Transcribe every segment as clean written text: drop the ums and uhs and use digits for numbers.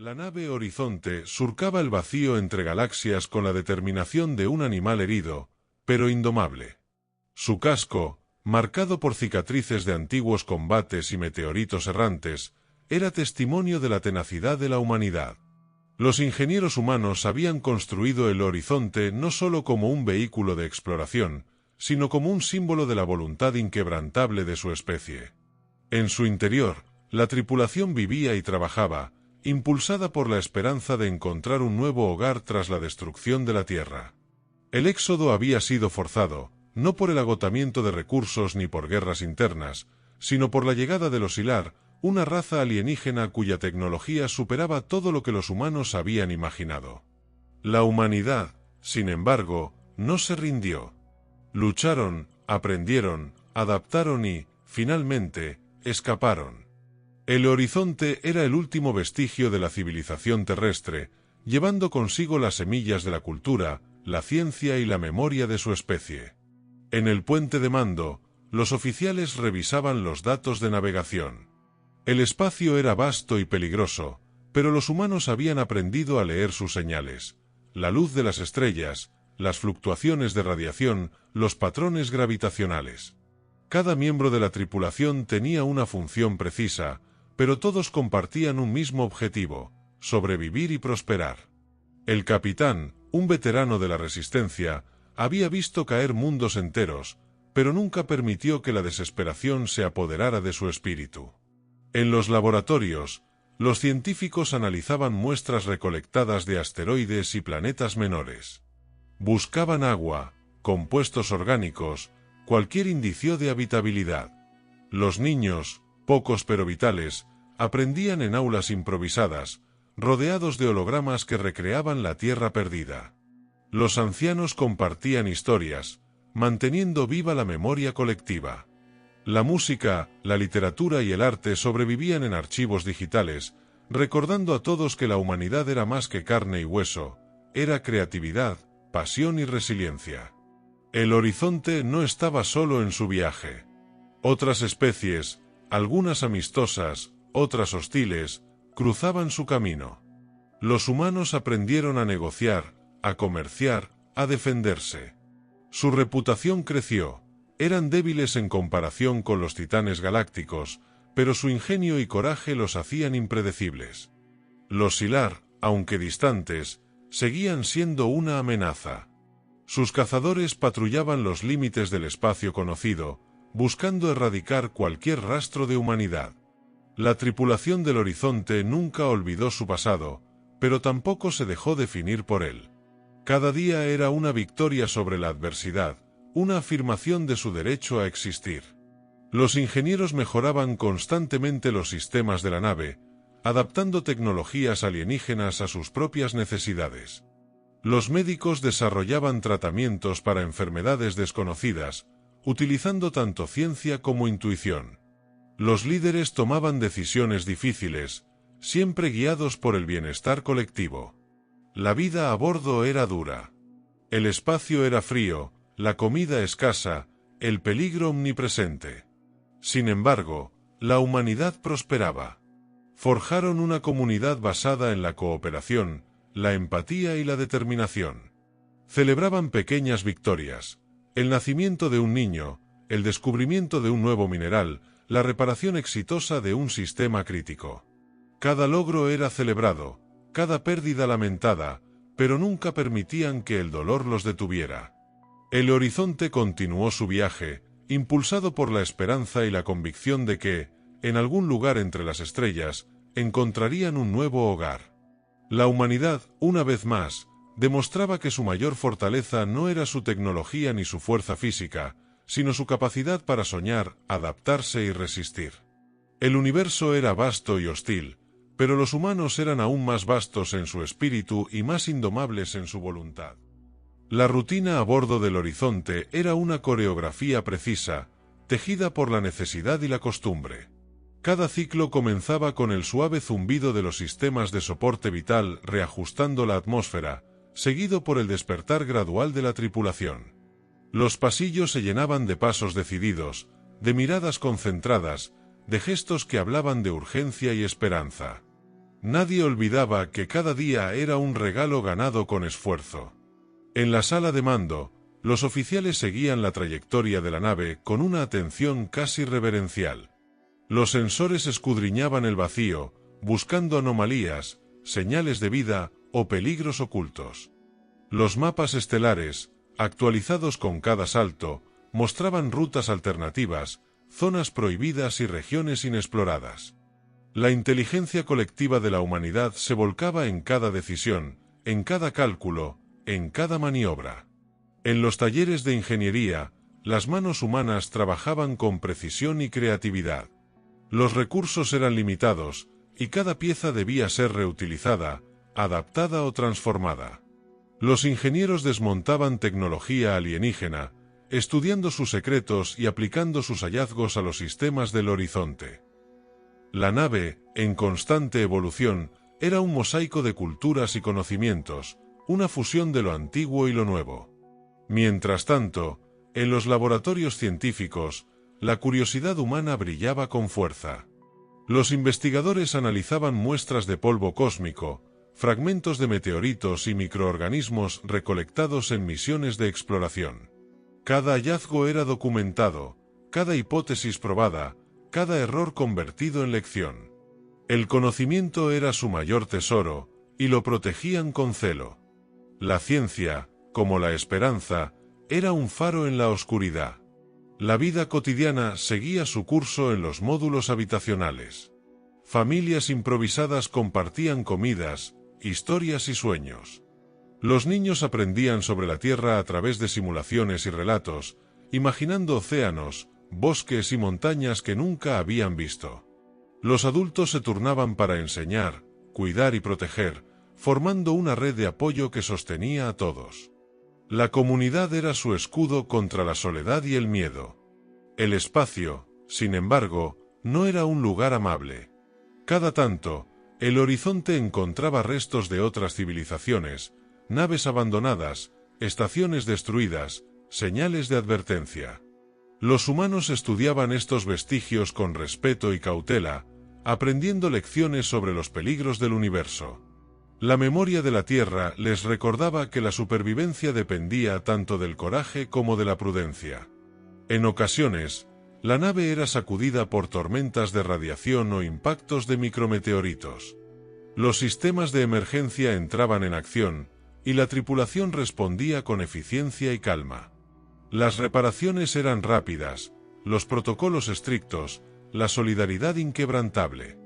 La nave Horizonte surcaba el vacío entre galaxias con la determinación de un animal herido, pero indomable. Su casco, marcado por cicatrices de antiguos combates y meteoritos errantes, era testimonio de la tenacidad de la humanidad. Los ingenieros humanos habían construido el Horizonte no solo como un vehículo de exploración, sino como un símbolo de la voluntad inquebrantable de su especie. En su interior, la tripulación vivía y trabajaba, impulsada por la esperanza de encontrar un nuevo hogar tras la destrucción de la Tierra. El éxodo había sido forzado, no por el agotamiento de recursos ni por guerras internas, sino por la llegada de los Sillar, una raza alienígena cuya tecnología superaba todo lo que los humanos habían imaginado. La humanidad, sin embargo, no se rindió. Lucharon, aprendieron, adaptaron y, finalmente, escaparon. El Horizonte era el último vestigio de la civilización terrestre, llevando consigo las semillas de la cultura, la ciencia y la memoria de su especie. En el puente de mando, los oficiales revisaban los datos de navegación. El espacio era vasto y peligroso, pero los humanos habían aprendido a leer sus señales: la luz de las estrellas, las fluctuaciones de radiación, los patrones gravitacionales. Cada miembro de la tripulación tenía una función precisa, pero todos compartían un mismo objetivo: sobrevivir y prosperar. El capitán, un veterano de la Resistencia, había visto caer mundos enteros, pero nunca permitió que la desesperación se apoderara de su espíritu. En los laboratorios, los científicos analizaban muestras recolectadas de asteroides y planetas menores. Buscaban agua, compuestos orgánicos, cualquier indicio de habitabilidad. Los niños, pocos pero vitales, aprendían en aulas improvisadas, rodeados de hologramas que recreaban la Tierra perdida. Los ancianos compartían historias, manteniendo viva la memoria colectiva. La música, la literatura y el arte sobrevivían en archivos digitales, recordando a todos que la humanidad era más que carne y hueso, era creatividad, pasión y resiliencia. El Horizonte no estaba solo en su viaje. Otras especies, algunas amistosas, otras hostiles, cruzaban su camino. Los humanos aprendieron a negociar, a comerciar, a defenderse. Su reputación creció. Eran débiles en comparación con los titanes galácticos, pero su ingenio y coraje los hacían impredecibles. Los Sillar, aunque distantes, seguían siendo una amenaza. Sus cazadores patrullaban los límites del espacio conocido, buscando erradicar cualquier rastro de humanidad. La tripulación del Horizonte nunca olvidó su pasado, pero tampoco se dejó definir por él. Cada día era una victoria sobre la adversidad, una afirmación de su derecho a existir. Los ingenieros mejoraban constantemente los sistemas de la nave, adaptando tecnologías alienígenas a sus propias necesidades. Los médicos desarrollaban tratamientos para enfermedades desconocidas, utilizando tanto ciencia como intuición. Los líderes tomaban decisiones difíciles, siempre guiados por el bienestar colectivo. La vida a bordo era dura. El espacio era frío, la comida escasa, el peligro omnipresente. Sin embargo, la humanidad prosperaba. Forjaron una comunidad basada en la cooperación, la empatía y la determinación. Celebraban pequeñas victorias: el nacimiento de un niño, el descubrimiento de un nuevo mineral, la reparación exitosa de un sistema crítico. Cada logro era celebrado, cada pérdida lamentada, pero nunca permitían que el dolor los detuviera. El Horizonte continuó su viaje, impulsado por la esperanza y la convicción de que, en algún lugar entre las estrellas, encontrarían un nuevo hogar. La humanidad, una vez más, demostraba que su mayor fortaleza no era su tecnología ni su fuerza física, sino su capacidad para soñar, adaptarse y resistir. El universo era vasto y hostil, pero los humanos eran aún más vastos en su espíritu y más indomables en su voluntad. La rutina a bordo del Horizonte era una coreografía precisa, tejida por la necesidad y la costumbre. Cada ciclo comenzaba con el suave zumbido de los sistemas de soporte vital reajustando la atmósfera, seguido por el despertar gradual de la tripulación. Los pasillos se llenaban de pasos decididos, de miradas concentradas, de gestos que hablaban de urgencia y esperanza. Nadie olvidaba que cada día era un regalo ganado con esfuerzo. En la sala de mando, los oficiales seguían la trayectoria de la nave con una atención casi reverencial. Los sensores escudriñaban el vacío, buscando anomalías, señales de vida o peligros ocultos. Los mapas estelares, actualizados con cada salto, mostraban rutas alternativas, zonas prohibidas y regiones inexploradas. La inteligencia colectiva de la humanidad se volcaba en cada decisión, en cada cálculo, en cada maniobra. En los talleres de ingeniería, las manos humanas trabajaban con precisión y creatividad. Los recursos eran limitados, y cada pieza debía ser reutilizada, adaptada o transformada. Los ingenieros desmontaban tecnología alienígena, estudiando sus secretos y aplicando sus hallazgos a los sistemas del horizonte. La nave, en constante evolución, era un mosaico de culturas y conocimientos, una fusión de lo antiguo y lo nuevo. Mientras tanto, en los laboratorios científicos, la curiosidad humana brillaba con fuerza. Los investigadores analizaban muestras de polvo cósmico, fragmentos de meteoritos y microorganismos recolectados en misiones de exploración. Cada hallazgo era documentado, cada hipótesis probada, cada error convertido en lección. El conocimiento era su mayor tesoro, y lo protegían con celo. La ciencia, como la esperanza, era un faro en la oscuridad. La vida cotidiana seguía su curso en los módulos habitacionales. Familias improvisadas compartían comidas, historias y sueños. Los niños aprendían sobre la Tierra a través de simulaciones y relatos, imaginando océanos, bosques y montañas que nunca habían visto. Los adultos se turnaban para enseñar, cuidar y proteger, formando una red de apoyo que sostenía a todos. La comunidad era su escudo contra la soledad y el miedo. El espacio, sin embargo, no era un lugar amable. Cada tanto, el horizonte encontraba restos de otras civilizaciones, naves abandonadas, estaciones destruidas, señales de advertencia. Los humanos estudiaban estos vestigios con respeto y cautela, aprendiendo lecciones sobre los peligros del universo. La memoria de la Tierra les recordaba que la supervivencia dependía tanto del coraje como de la prudencia. En ocasiones, la nave era sacudida por tormentas de radiación o impactos de micrometeoritos. Los sistemas de emergencia entraban en acción, y la tripulación respondía con eficiencia y calma. Las reparaciones eran rápidas, los protocolos estrictos, la solidaridad inquebrantable.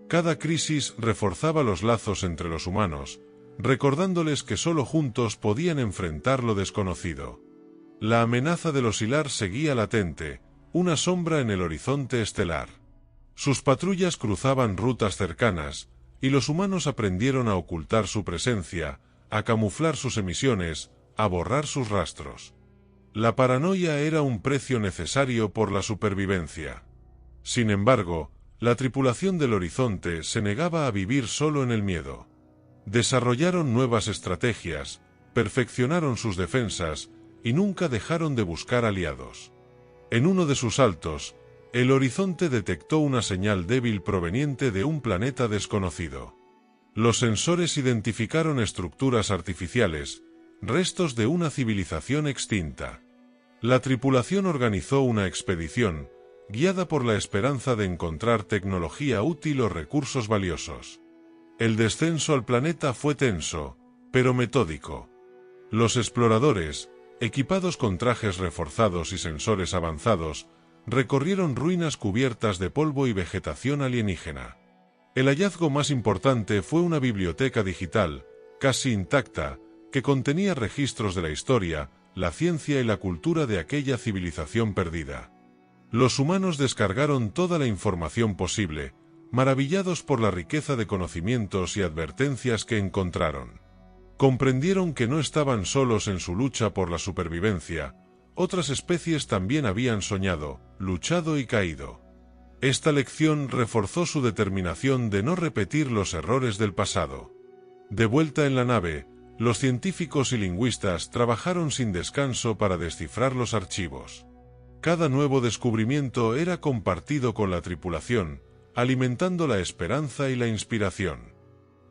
Cada crisis reforzaba los lazos entre los humanos, recordándoles que solo juntos podían enfrentar lo desconocido. La amenaza del oscilar seguía latente, una sombra en el horizonte estelar. Sus patrullas cruzaban rutas cercanas, y los humanos aprendieron a ocultar su presencia, a camuflar sus emisiones, a borrar sus rastros. La paranoia era un precio necesario por la supervivencia. Sin embargo, la tripulación del horizonte se negaba a vivir solo en el miedo. Desarrollaron nuevas estrategias, perfeccionaron sus defensas y nunca dejaron de buscar aliados. En uno de sus saltos, el horizonte detectó una señal débil proveniente de un planeta desconocido. Los sensores identificaron estructuras artificiales, restos de una civilización extinta. La tripulación organizó una expedición, guiada por la esperanza de encontrar tecnología útil o recursos valiosos. El descenso al planeta fue tenso, pero metódico. Los exploradores, equipados con trajes reforzados y sensores avanzados, recorrieron ruinas cubiertas de polvo y vegetación alienígena. El hallazgo más importante fue una biblioteca digital, casi intacta, que contenía registros de la historia, la ciencia y la cultura de aquella civilización perdida. Los humanos descargaron toda la información posible, maravillados por la riqueza de conocimientos y advertencias que encontraron. Comprendieron que no estaban solos en su lucha por la supervivencia, otras especies también habían soñado, luchado y caído. Esta lección reforzó su determinación de no repetir los errores del pasado. De vuelta en la nave, los científicos y lingüistas trabajaron sin descanso para descifrar los archivos. Cada nuevo descubrimiento era compartido con la tripulación, alimentando la esperanza y la inspiración.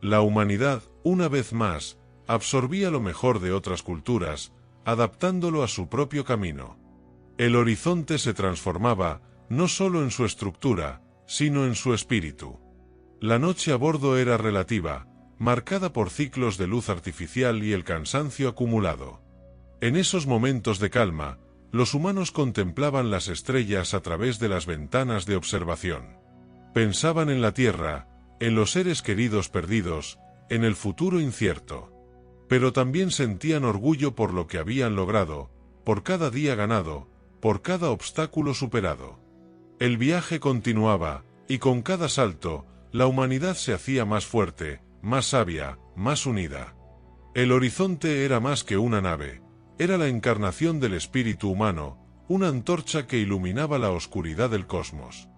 La humanidad, una vez más, absorbía lo mejor de otras culturas, adaptándolo a su propio camino. El horizonte se transformaba, no solo en su estructura, sino en su espíritu. La noche a bordo era relativa, marcada por ciclos de luz artificial y el cansancio acumulado. En esos momentos de calma, los humanos contemplaban las estrellas a través de las ventanas de observación. Pensaban en la Tierra, en los seres queridos perdidos, en el futuro incierto. Pero también sentían orgullo por lo que habían logrado, por cada día ganado, por cada obstáculo superado. El viaje continuaba, y con cada salto, la humanidad se hacía más fuerte, más sabia, más unida. El horizonte era más que una nave, era la encarnación del espíritu humano, una antorcha que iluminaba la oscuridad del cosmos.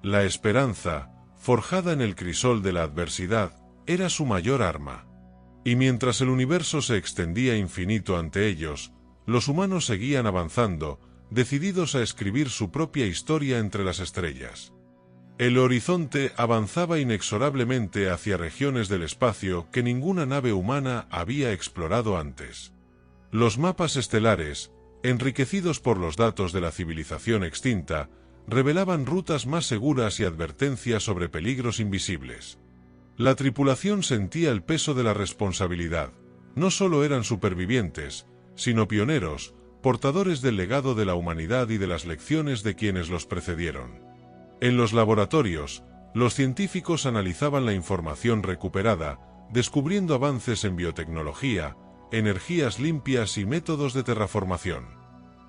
La esperanza, forjada en el crisol de la adversidad, era su mayor arma. Y mientras el universo se extendía infinito ante ellos, los humanos seguían avanzando, decididos a escribir su propia historia entre las estrellas. El horizonte avanzaba inexorablemente hacia regiones del espacio que ninguna nave humana había explorado antes. Los mapas estelares, enriquecidos por los datos de la civilización extinta, revelaban rutas más seguras y advertencias sobre peligros invisibles. La tripulación sentía el peso de la responsabilidad. No solo eran supervivientes, sino pioneros, portadores del legado de la humanidad y de las lecciones de quienes los precedieron. En los laboratorios, los científicos analizaban la información recuperada, descubriendo avances en biotecnología, energías limpias y métodos de terraformación.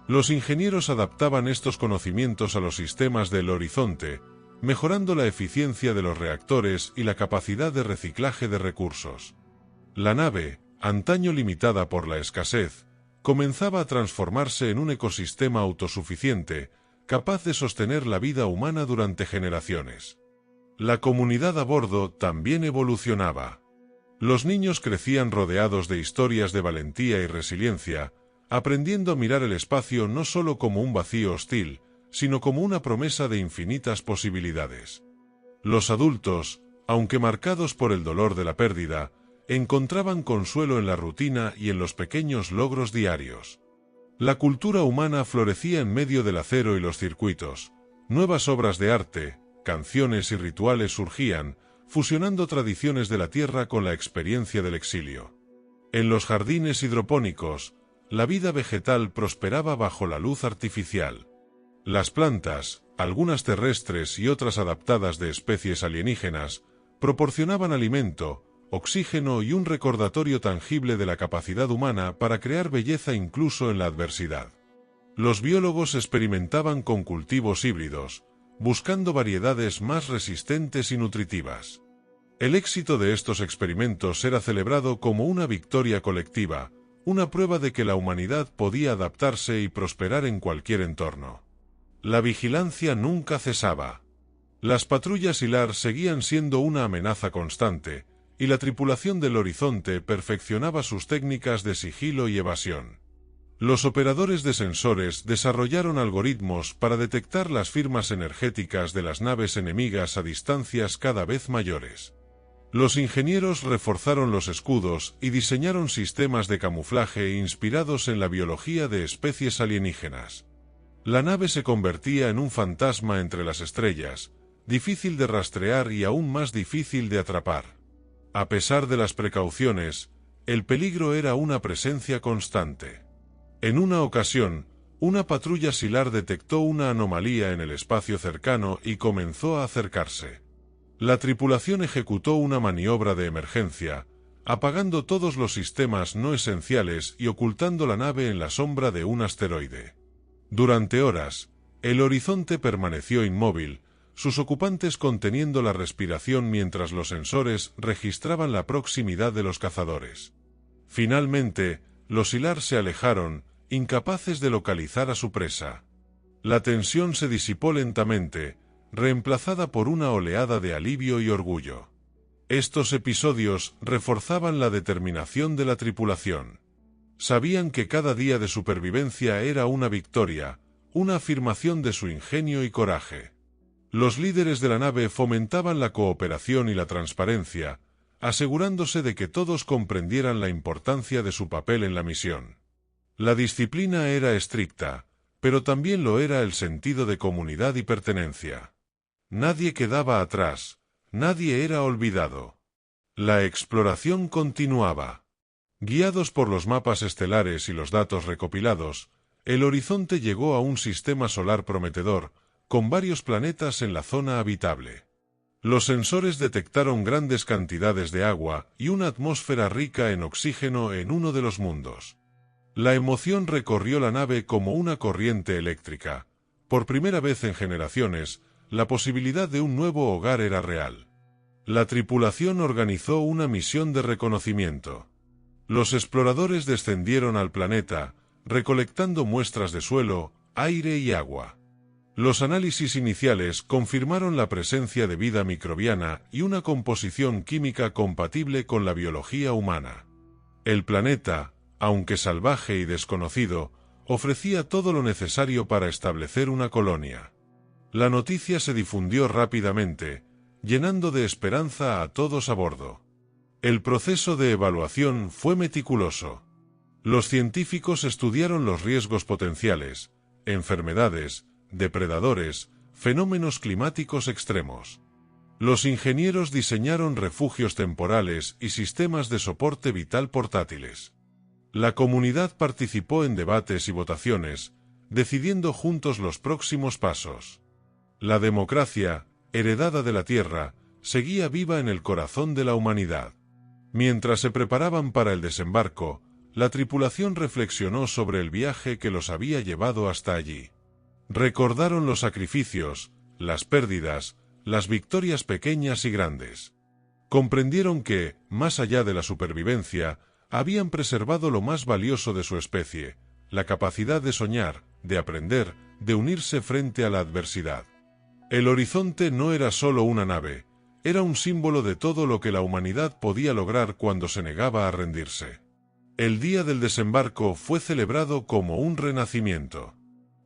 Los ingenieros adaptaban estos conocimientos a los sistemas del horizonte, mejorando la eficiencia de los reactores y la capacidad de reciclaje de recursos. La nave, antaño limitada por la escasez, comenzaba a transformarse en un ecosistema autosuficiente, capaz de sostener la vida humana durante generaciones. La comunidad a bordo también evolucionaba. Los niños crecían rodeados de historias de valentía y resiliencia, aprendiendo a mirar el espacio no solo como un vacío hostil, sino como una promesa de infinitas posibilidades. Los adultos, aunque marcados por el dolor de la pérdida, encontraban consuelo en la rutina y en los pequeños logros diarios. La cultura humana florecía en medio del acero y los circuitos. Nuevas obras de arte, canciones y rituales surgían, fusionando tradiciones de la tierra con la experiencia del exilio. En los jardines hidropónicos, la vida vegetal prosperaba bajo la luz artificial. Las plantas, algunas terrestres y otras adaptadas de especies alienígenas, proporcionaban alimento, oxígeno y un recordatorio tangible de la capacidad humana para crear belleza incluso en la adversidad. Los biólogos experimentaban con cultivos híbridos, buscando variedades más resistentes y nutritivas. El éxito de estos experimentos era celebrado como una victoria colectiva, una prueba de que la humanidad podía adaptarse y prosperar en cualquier entorno. La vigilancia nunca cesaba. Las patrullas hilar seguían siendo una amenaza constante, y la tripulación del horizonte perfeccionaba sus técnicas de sigilo y evasión. Los operadores de sensores desarrollaron algoritmos para detectar las firmas energéticas de las naves enemigas a distancias cada vez mayores. Los ingenieros reforzaron los escudos y diseñaron sistemas de camuflaje inspirados en la biología de especies alienígenas. La nave se convertía en un fantasma entre las estrellas, difícil de rastrear y aún más difícil de atrapar. A pesar de las precauciones, el peligro era una presencia constante. En una ocasión, una patrulla silar detectó una anomalía en el espacio cercano y comenzó a acercarse. La tripulación ejecutó una maniobra de emergencia, apagando todos los sistemas no esenciales y ocultando la nave en la sombra de un asteroide. Durante horas, el horizonte permaneció inmóvil, sus ocupantes conteniendo la respiración mientras los sensores registraban la proximidad de los cazadores. Finalmente, los hilar se alejaron, incapaces de localizar a su presa. La tensión se disipó lentamente, reemplazada por una oleada de alivio y orgullo. Estos episodios reforzaban la determinación de la tripulación. Sabían que cada día de supervivencia era una victoria, una afirmación de su ingenio y coraje. Los líderes de la nave fomentaban la cooperación y la transparencia, asegurándose de que todos comprendieran la importancia de su papel en la misión. La disciplina era estricta, pero también lo era el sentido de comunidad y pertenencia. Nadie quedaba atrás, nadie era olvidado. La exploración continuaba. Guiados por los mapas estelares y los datos recopilados, el Horizonte llegó a un sistema solar prometedor, con varios planetas en la zona habitable. Los sensores detectaron grandes cantidades de agua y una atmósfera rica en oxígeno en uno de los mundos. La emoción recorrió la nave como una corriente eléctrica. Por primera vez en generaciones, la posibilidad de un nuevo hogar era real. La tripulación organizó una misión de reconocimiento. Los exploradores descendieron al planeta, recolectando muestras de suelo, aire y agua. Los análisis iniciales confirmaron la presencia de vida microbiana y una composición química compatible con la biología humana. El planeta, aunque salvaje y desconocido, ofrecía todo lo necesario para establecer una colonia. La noticia se difundió rápidamente, llenando de esperanza a todos a bordo. El proceso de evaluación fue meticuloso. Los científicos estudiaron los riesgos potenciales, enfermedades, depredadores, fenómenos climáticos extremos. Los ingenieros diseñaron refugios temporales y sistemas de soporte vital portátiles. La comunidad participó en debates y votaciones, decidiendo juntos los próximos pasos. La democracia, heredada de la Tierra, seguía viva en el corazón de la humanidad. Mientras se preparaban para el desembarco, la tripulación reflexionó sobre el viaje que los había llevado hasta allí. Recordaron los sacrificios, las pérdidas, las victorias pequeñas y grandes. Comprendieron que, más allá de la supervivencia, habían preservado lo más valioso de su especie, la capacidad de soñar, de aprender, de unirse frente a la adversidad. El Horizonte no era solo una nave, era un símbolo de todo lo que la humanidad podía lograr cuando se negaba a rendirse. El día del desembarco fue celebrado como un renacimiento.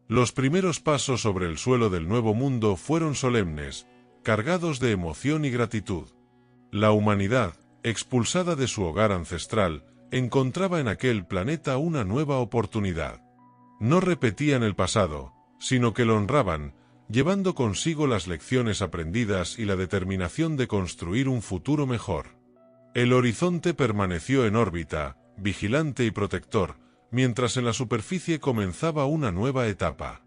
Los primeros pasos sobre el suelo del Nuevo Mundo fueron solemnes, cargados de emoción y gratitud. La humanidad, expulsada de su hogar ancestral, encontraba en aquel planeta una nueva oportunidad. No repetían el pasado, sino que lo honraban, llevando consigo las lecciones aprendidas y la determinación de construir un futuro mejor. El Horizonte permaneció en órbita, vigilante y protector, mientras en la superficie comenzaba una nueva etapa.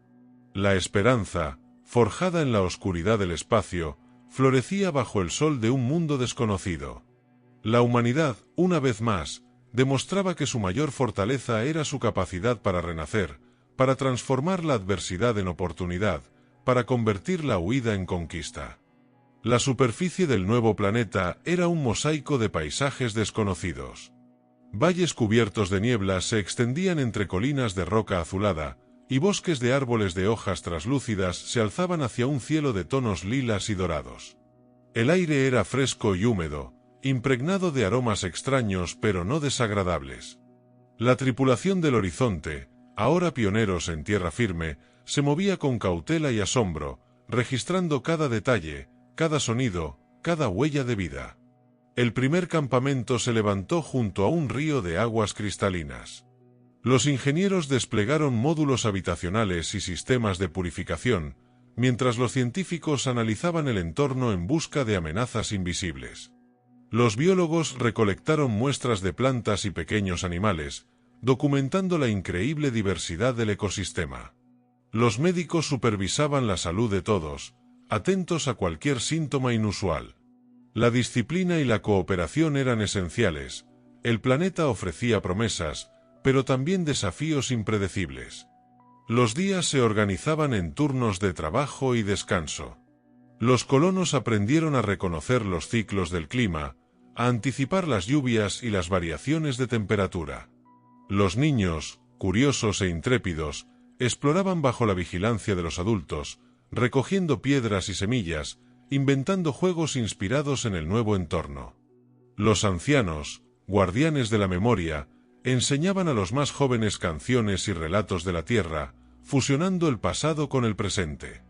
La esperanza, forjada en la oscuridad del espacio, florecía bajo el sol de un mundo desconocido. La humanidad, una vez más, demostraba que su mayor fortaleza era su capacidad para renacer, para transformar la adversidad en oportunidad, para convertir la huida en conquista. La superficie del nuevo planeta era un mosaico de paisajes desconocidos. Valles cubiertos de niebla se extendían entre colinas de roca azulada, y bosques de árboles de hojas traslúcidas se alzaban hacia un cielo de tonos lilas y dorados. El aire era fresco y húmedo, impregnado de aromas extraños pero no desagradables. La tripulación del Horizonte, ahora pioneros en tierra firme, se movía con cautela y asombro, registrando cada detalle, cada sonido, cada huella de vida. El primer campamento se levantó junto a un río de aguas cristalinas. Los ingenieros desplegaron módulos habitacionales y sistemas de purificación, mientras los científicos analizaban el entorno en busca de amenazas invisibles. Los biólogos recolectaron muestras de plantas y pequeños animales, documentando la increíble diversidad del ecosistema. Los médicos supervisaban la salud de todos, atentos a cualquier síntoma inusual. La disciplina y la cooperación eran esenciales. El planeta ofrecía promesas, pero también desafíos impredecibles. Los días se organizaban en turnos de trabajo y descanso. Los colonos aprendieron a reconocer los ciclos del clima, a anticipar las lluvias y las variaciones de temperatura. Los niños, curiosos e intrépidos, exploraban bajo la vigilancia de los adultos, recogiendo piedras y semillas, inventando juegos inspirados en el nuevo entorno. Los ancianos, guardianes de la memoria, enseñaban a los más jóvenes canciones y relatos de la tierra, fusionando el pasado con el presente.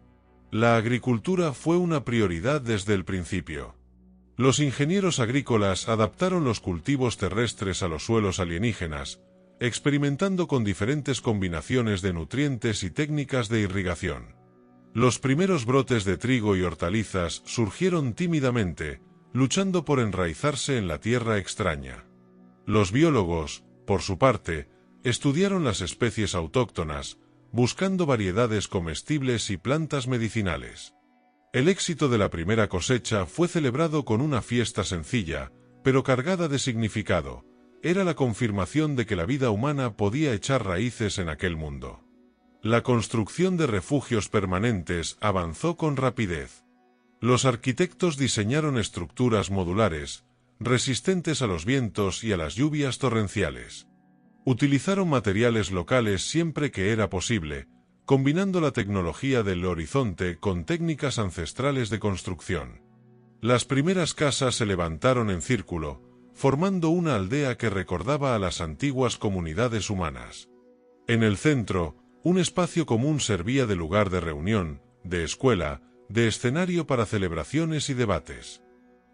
La agricultura fue una prioridad desde el principio. Los ingenieros agrícolas adaptaron los cultivos terrestres a los suelos alienígenas, experimentando con diferentes combinaciones de nutrientes y técnicas de irrigación. Los primeros brotes de trigo y hortalizas surgieron tímidamente, luchando por enraizarse en la tierra extraña. Los biólogos, por su parte, estudiaron las especies autóctonas, buscando variedades comestibles y plantas medicinales. El éxito de la primera cosecha fue celebrado con una fiesta sencilla, pero cargada de significado. Era la confirmación de que la vida humana podía echar raíces en aquel mundo. La construcción de refugios permanentes avanzó con rapidez. Los arquitectos diseñaron estructuras modulares, resistentes a los vientos y a las lluvias torrenciales. Utilizaron materiales locales siempre que era posible, combinando la tecnología del horizonte con técnicas ancestrales de construcción. Las primeras casas se levantaron en círculo, formando una aldea que recordaba a las antiguas comunidades humanas. En el centro, un espacio común servía de lugar de reunión, de escuela, de escenario para celebraciones y debates.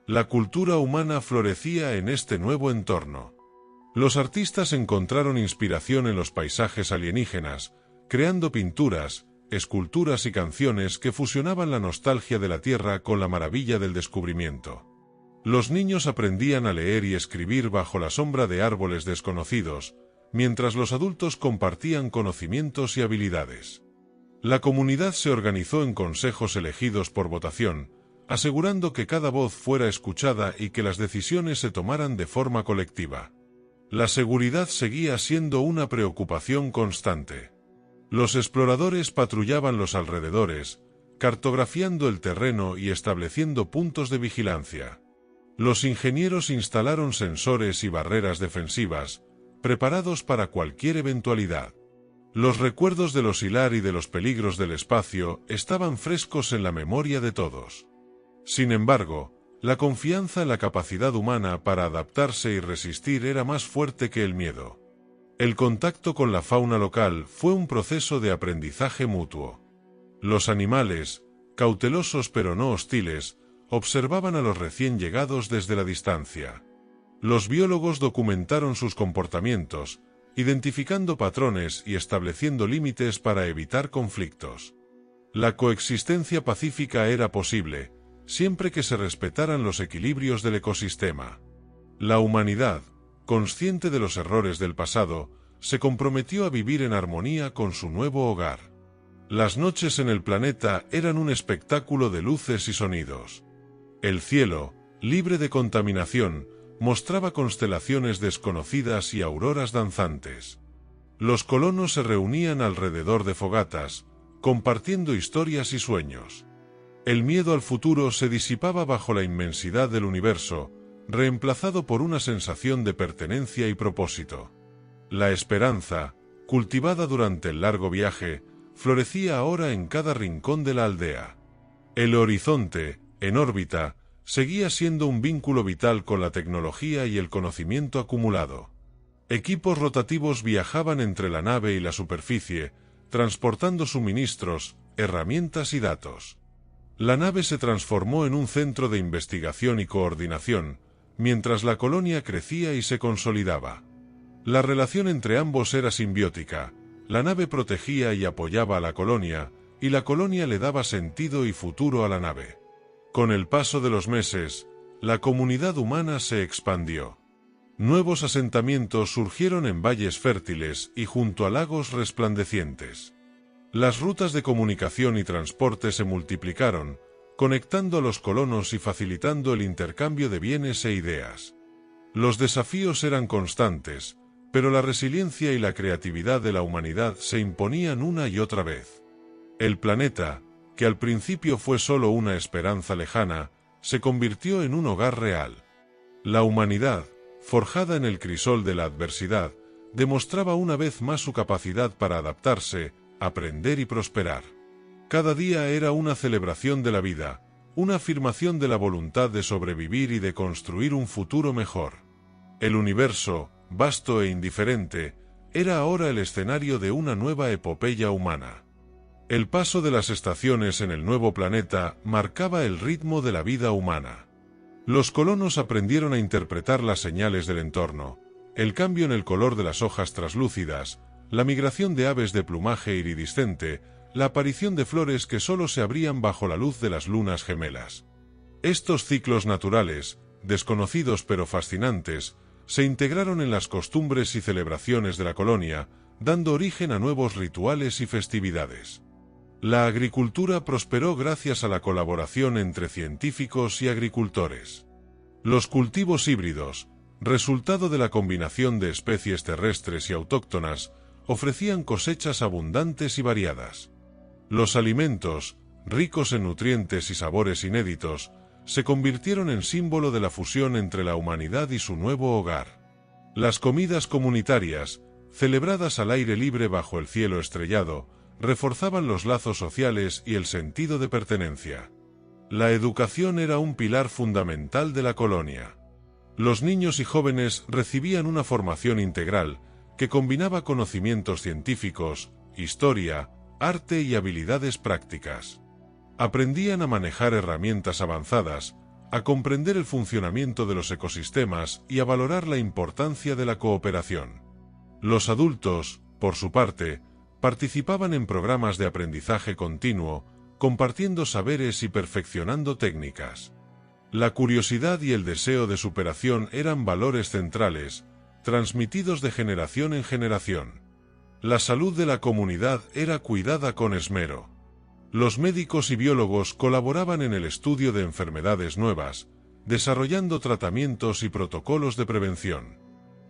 La cultura humana florecía en este nuevo entorno. Los artistas encontraron inspiración en los paisajes alienígenas, creando pinturas, esculturas y canciones que fusionaban la nostalgia de la Tierra con la maravilla del descubrimiento. Los niños aprendían a leer y escribir bajo la sombra de árboles desconocidos, mientras los adultos compartían conocimientos y habilidades. La comunidad se organizó en consejos elegidos por votación, asegurando que cada voz fuera escuchada y que las decisiones se tomaran de forma colectiva. La seguridad seguía siendo una preocupación constante. Los exploradores patrullaban los alrededores, cartografiando el terreno y estableciendo puntos de vigilancia. Los ingenieros instalaron sensores y barreras defensivas, preparados para cualquier eventualidad. Los recuerdos de los Hilar y de los peligros del espacio estaban frescos en la memoria de todos. Sin embargo, la confianza en la capacidad humana para adaptarse y resistir era más fuerte que el miedo. El contacto con la fauna local fue un proceso de aprendizaje mutuo. Los animales, cautelosos pero no hostiles, observaban a los recién llegados desde la distancia. Los biólogos documentaron sus comportamientos, identificando patrones y estableciendo límites para evitar conflictos. La coexistencia pacífica era posible, siempre que se respetaran los equilibrios del ecosistema. La humanidad, consciente de los errores del pasado, se comprometió a vivir en armonía con su nuevo hogar. Las noches en el planeta eran un espectáculo de luces y sonidos. El cielo, libre de contaminación, mostraba constelaciones desconocidas y auroras danzantes. Los colonos se reunían alrededor de fogatas, compartiendo historias y sueños. El miedo al futuro se disipaba bajo la inmensidad del universo, reemplazado por una sensación de pertenencia y propósito. La esperanza, cultivada durante el largo viaje, florecía ahora en cada rincón de la aldea. El horizonte, en órbita, seguía siendo un vínculo vital con la tecnología y el conocimiento acumulado. Equipos rotativos viajaban entre la nave y la superficie, transportando suministros, herramientas y datos. La nave se transformó en un centro de investigación y coordinación, mientras la colonia crecía y se consolidaba. La relación entre ambos era simbiótica. La nave protegía y apoyaba a la colonia, y la colonia le daba sentido y futuro a la nave. Con el paso de los meses, la comunidad humana se expandió. Nuevos asentamientos surgieron en valles fértiles y junto a lagos resplandecientes. Las rutas de comunicación y transporte se multiplicaron, conectando a los colonos y facilitando el intercambio de bienes e ideas. Los desafíos eran constantes, pero la resiliencia y la creatividad de la humanidad se imponían una y otra vez. El planeta, que al principio fue solo una esperanza lejana, se convirtió en un hogar real. La humanidad, forjada en el crisol de la adversidad, demostraba una vez más su capacidad para adaptarse, aprender y prosperar. Cada día era una celebración de la vida, una afirmación de la voluntad de sobrevivir y de construir un futuro mejor. El universo, vasto e indiferente, era ahora el escenario de una nueva epopeya humana. El paso de las estaciones en el nuevo planeta marcaba el ritmo de la vida humana. Los colonos aprendieron a interpretar las señales del entorno, el cambio en el color de las hojas traslúcidas, la migración de aves de plumaje iridiscente, la aparición de flores que solo se abrían bajo la luz de las lunas gemelas. Estos ciclos naturales, desconocidos pero fascinantes, se integraron en las costumbres y celebraciones de la colonia, dando origen a nuevos rituales y festividades. La agricultura prosperó gracias a la colaboración entre científicos y agricultores. Los cultivos híbridos, resultado de la combinación de especies terrestres y autóctonas, ofrecían cosechas abundantes y variadas. Los alimentos, ricos en nutrientes y sabores inéditos, se convirtieron en símbolo de la fusión entre la humanidad y su nuevo hogar. Las comidas comunitarias, celebradas al aire libre bajo el cielo estrellado, reforzaban los lazos sociales y el sentido de pertenencia. La educación era un pilar fundamental de la colonia. Los niños y jóvenes recibían una formación integral que combinaba conocimientos científicos, historia, arte y habilidades prácticas. Aprendían a manejar herramientas avanzadas, a comprender el funcionamiento de los ecosistemas y a valorar la importancia de la cooperación. Los adultos, por su parte, participaban en programas de aprendizaje continuo, compartiendo saberes y perfeccionando técnicas. La curiosidad y el deseo de superación eran valores centrales, transmitidos de generación en generación. La salud de la comunidad era cuidada con esmero. Los médicos y biólogos colaboraban en el estudio de enfermedades nuevas, desarrollando tratamientos y protocolos de prevención.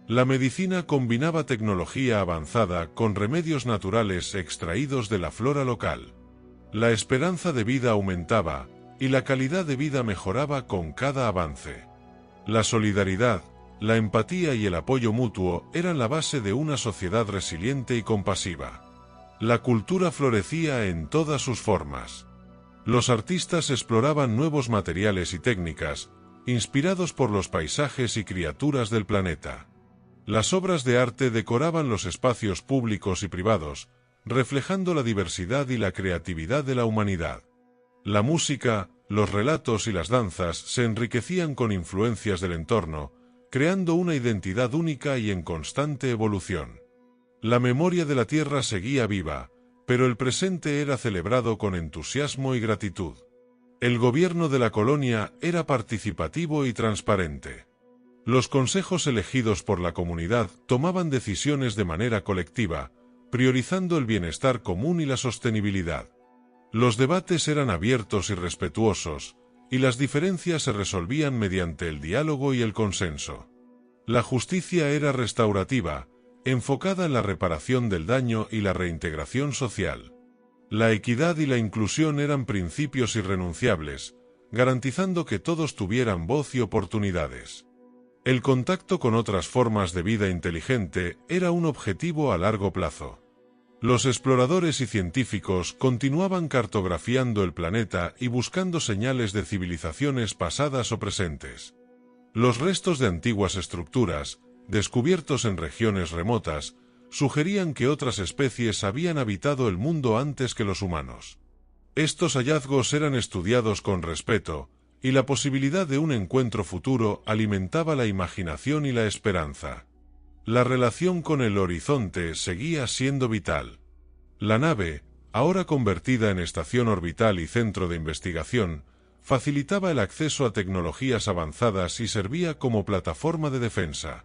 La medicina combinaba tecnología avanzada con remedios naturales extraídos de la flora local. La esperanza de vida aumentaba, y la calidad de vida mejoraba con cada avance. La solidaridad, la empatía y el apoyo mutuo eran la base de una sociedad resiliente y compasiva. La cultura florecía en todas sus formas. Los artistas exploraban nuevos materiales y técnicas, inspirados por los paisajes y criaturas del planeta. Las obras de arte decoraban los espacios públicos y privados, reflejando la diversidad y la creatividad de la humanidad. La música, los relatos y las danzas se enriquecían con influencias del entorno, creando una identidad única y en constante evolución. La memoria de la tierra seguía viva, pero el presente era celebrado con entusiasmo y gratitud. El gobierno de la colonia era participativo y transparente. Los consejos elegidos por la comunidad tomaban decisiones de manera colectiva, priorizando el bienestar común y la sostenibilidad. Los debates eran abiertos y respetuosos, y las diferencias se resolvían mediante el diálogo y el consenso. La justicia era restaurativa, enfocada en la reparación del daño y la reintegración social. La equidad y la inclusión eran principios irrenunciables, garantizando que todos tuvieran voz y oportunidades. El contacto con otras formas de vida inteligente era un objetivo a largo plazo. Los exploradores y científicos continuaban cartografiando el planeta y buscando señales de civilizaciones pasadas o presentes. Los restos de antiguas estructuras, descubiertos en regiones remotas, sugerían que otras especies habían habitado el mundo antes que los humanos. Estos hallazgos eran estudiados con respeto, y la posibilidad de un encuentro futuro alimentaba la imaginación y la esperanza. La relación con el horizonte seguía siendo vital. La nave, ahora convertida en estación orbital y centro de investigación, facilitaba el acceso a tecnologías avanzadas y servía como plataforma de defensa.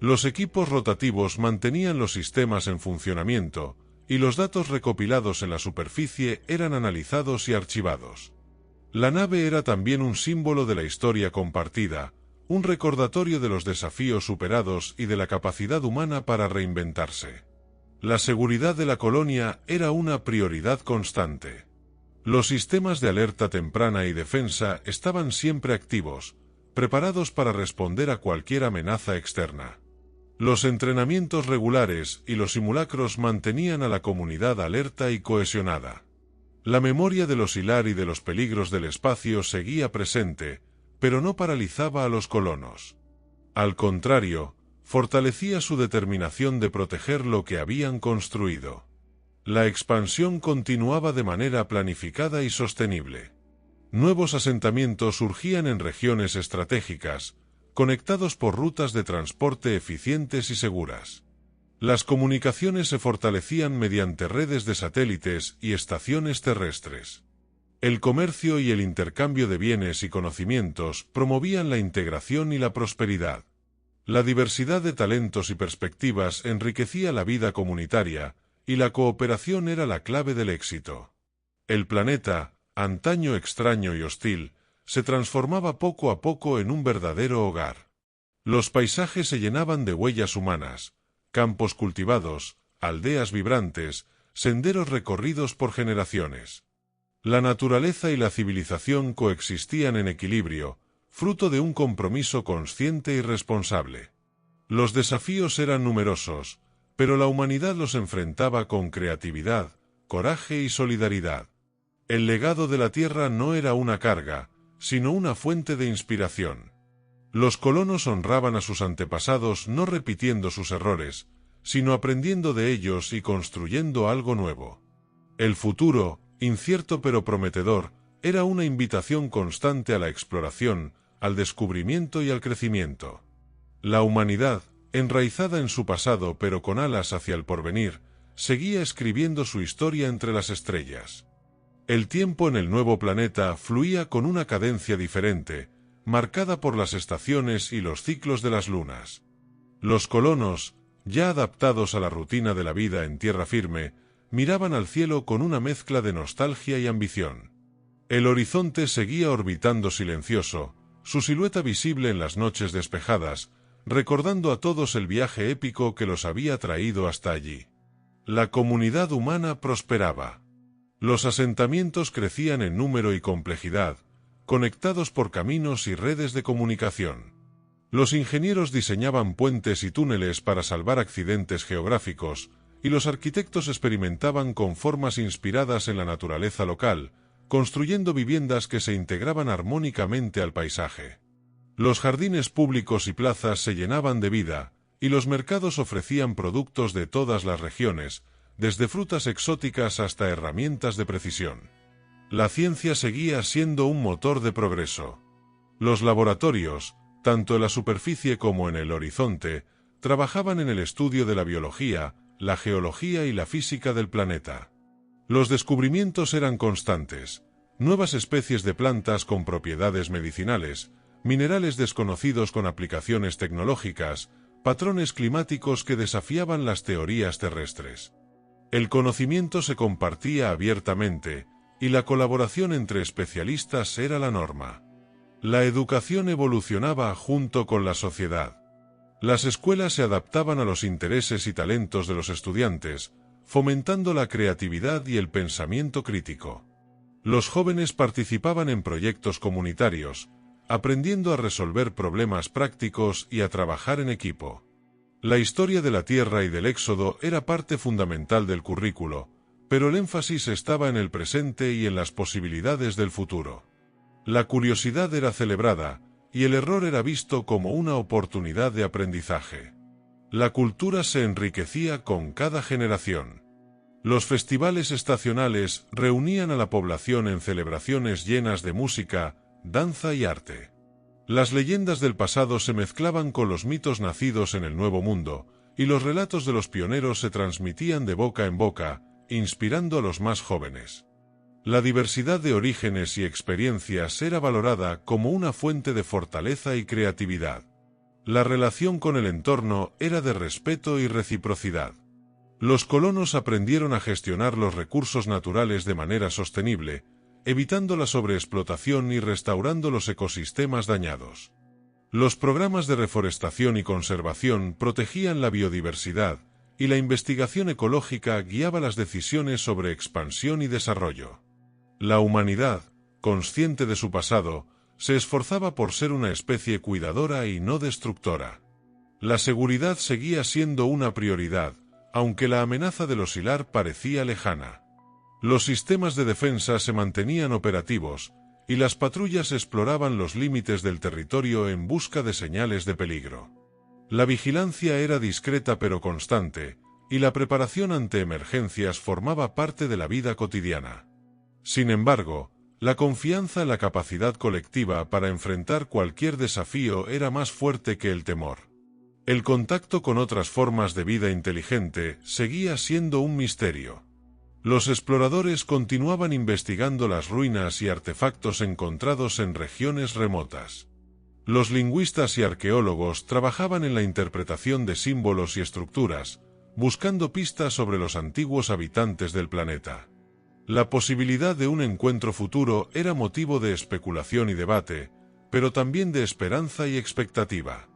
Los equipos rotativos mantenían los sistemas en funcionamiento, y los datos recopilados en la superficie eran analizados y archivados. La nave era también un símbolo de la historia compartida, un recordatorio de los desafíos superados y de la capacidad humana para reinventarse. La seguridad de la colonia era una prioridad constante. Los sistemas de alerta temprana y defensa estaban siempre activos, preparados para responder a cualquier amenaza externa. Los entrenamientos regulares y los simulacros mantenían a la comunidad alerta y cohesionada. La memoria de los hilar y de los peligros del espacio seguía presente, pero no paralizaba a los colonos. Al contrario, fortalecía su determinación de proteger lo que habían construido. La expansión continuaba de manera planificada y sostenible. Nuevos asentamientos surgían en regiones estratégicas, conectados por rutas de transporte eficientes y seguras. Las comunicaciones se fortalecían mediante redes de satélites y estaciones terrestres. El comercio y el intercambio de bienes y conocimientos promovían la integración y la prosperidad. La diversidad de talentos y perspectivas enriquecía la vida comunitaria, y la cooperación era la clave del éxito. El planeta, antaño extraño y hostil, se transformaba poco a poco en un verdadero hogar. Los paisajes se llenaban de huellas humanas, campos cultivados, aldeas vibrantes, senderos recorridos por generaciones. La naturaleza y la civilización coexistían en equilibrio, fruto de un compromiso consciente y responsable. Los desafíos eran numerosos, pero la humanidad los enfrentaba con creatividad, coraje y solidaridad. El legado de la Tierra no era una carga, sino una fuente de inspiración. Los colonos honraban a sus antepasados no repitiendo sus errores, sino aprendiendo de ellos y construyendo algo nuevo. El futuro, incierto pero prometedor, era una invitación constante a la exploración, al descubrimiento y al crecimiento. La humanidad, enraizada en su pasado pero con alas hacia el porvenir, seguía escribiendo su historia entre las estrellas. El tiempo en el nuevo planeta fluía con una cadencia diferente, marcada por las estaciones y los ciclos de las lunas. Los colonos, ya adaptados a la rutina de la vida en tierra firme, miraban al cielo con una mezcla de nostalgia y ambición. El horizonte seguía orbitando silencioso, su silueta visible en las noches despejadas, recordando a todos el viaje épico que los había traído hasta allí. La comunidad humana prosperaba. Los asentamientos crecían en número y complejidad, conectados por caminos y redes de comunicación. Los ingenieros diseñaban puentes y túneles para salvar accidentes geográficos, y los arquitectos experimentaban con formas inspiradas en la naturaleza local, construyendo viviendas que se integraban armónicamente al paisaje. Los jardines públicos y plazas se llenaban de vida, y los mercados ofrecían productos de todas las regiones, desde frutas exóticas hasta herramientas de precisión. La ciencia seguía siendo un motor de progreso. Los laboratorios, tanto en la superficie como en el horizonte, trabajaban en el estudio de la biología, la geología y la física del planeta. Los descubrimientos eran constantes: nuevas especies de plantas con propiedades medicinales, minerales desconocidos con aplicaciones tecnológicas, patrones climáticos que desafiaban las teorías terrestres. El conocimiento se compartía abiertamente, y la colaboración entre especialistas era la norma. La educación evolucionaba junto con la sociedad. Las escuelas se adaptaban a los intereses y talentos de los estudiantes, fomentando la creatividad y el pensamiento crítico. Los jóvenes participaban en proyectos comunitarios, aprendiendo a resolver problemas prácticos y a trabajar en equipo. La historia de la Tierra y del Éxodo era parte fundamental del currículo, pero el énfasis estaba en el presente y en las posibilidades del futuro. La curiosidad era celebrada, y el error era visto como una oportunidad de aprendizaje. La cultura se enriquecía con cada generación. Los festivales estacionales reunían a la población en celebraciones llenas de música, danza y arte. Las leyendas del pasado se mezclaban con los mitos nacidos en el Nuevo Mundo, y los relatos de los pioneros se transmitían de boca en boca, inspirando a los más jóvenes. La diversidad de orígenes y experiencias era valorada como una fuente de fortaleza y creatividad. La relación con el entorno era de respeto y reciprocidad. Los colonos aprendieron a gestionar los recursos naturales de manera sostenible, evitando la sobreexplotación y restaurando los ecosistemas dañados. Los programas de reforestación y conservación protegían la biodiversidad, y la investigación ecológica guiaba las decisiones sobre expansión y desarrollo. La humanidad, consciente de su pasado, se esforzaba por ser una especie cuidadora y no destructora. La seguridad seguía siendo una prioridad, aunque la amenaza del oscilar parecía lejana. Los sistemas de defensa se mantenían operativos, y las patrullas exploraban los límites del territorio en busca de señales de peligro. La vigilancia era discreta pero constante, y la preparación ante emergencias formaba parte de la vida cotidiana. Sin embargo, La confianza en la capacidad colectiva para enfrentar cualquier desafío era más fuerte que el temor. El contacto con otras formas de vida inteligente seguía siendo un misterio. Los exploradores continuaban investigando las ruinas y artefactos encontrados en regiones remotas. Los lingüistas y arqueólogos trabajaban en la interpretación de símbolos y estructuras, buscando pistas sobre los antiguos habitantes del planeta. La posibilidad de un encuentro futuro era motivo de especulación y debate, pero también de esperanza y expectativa.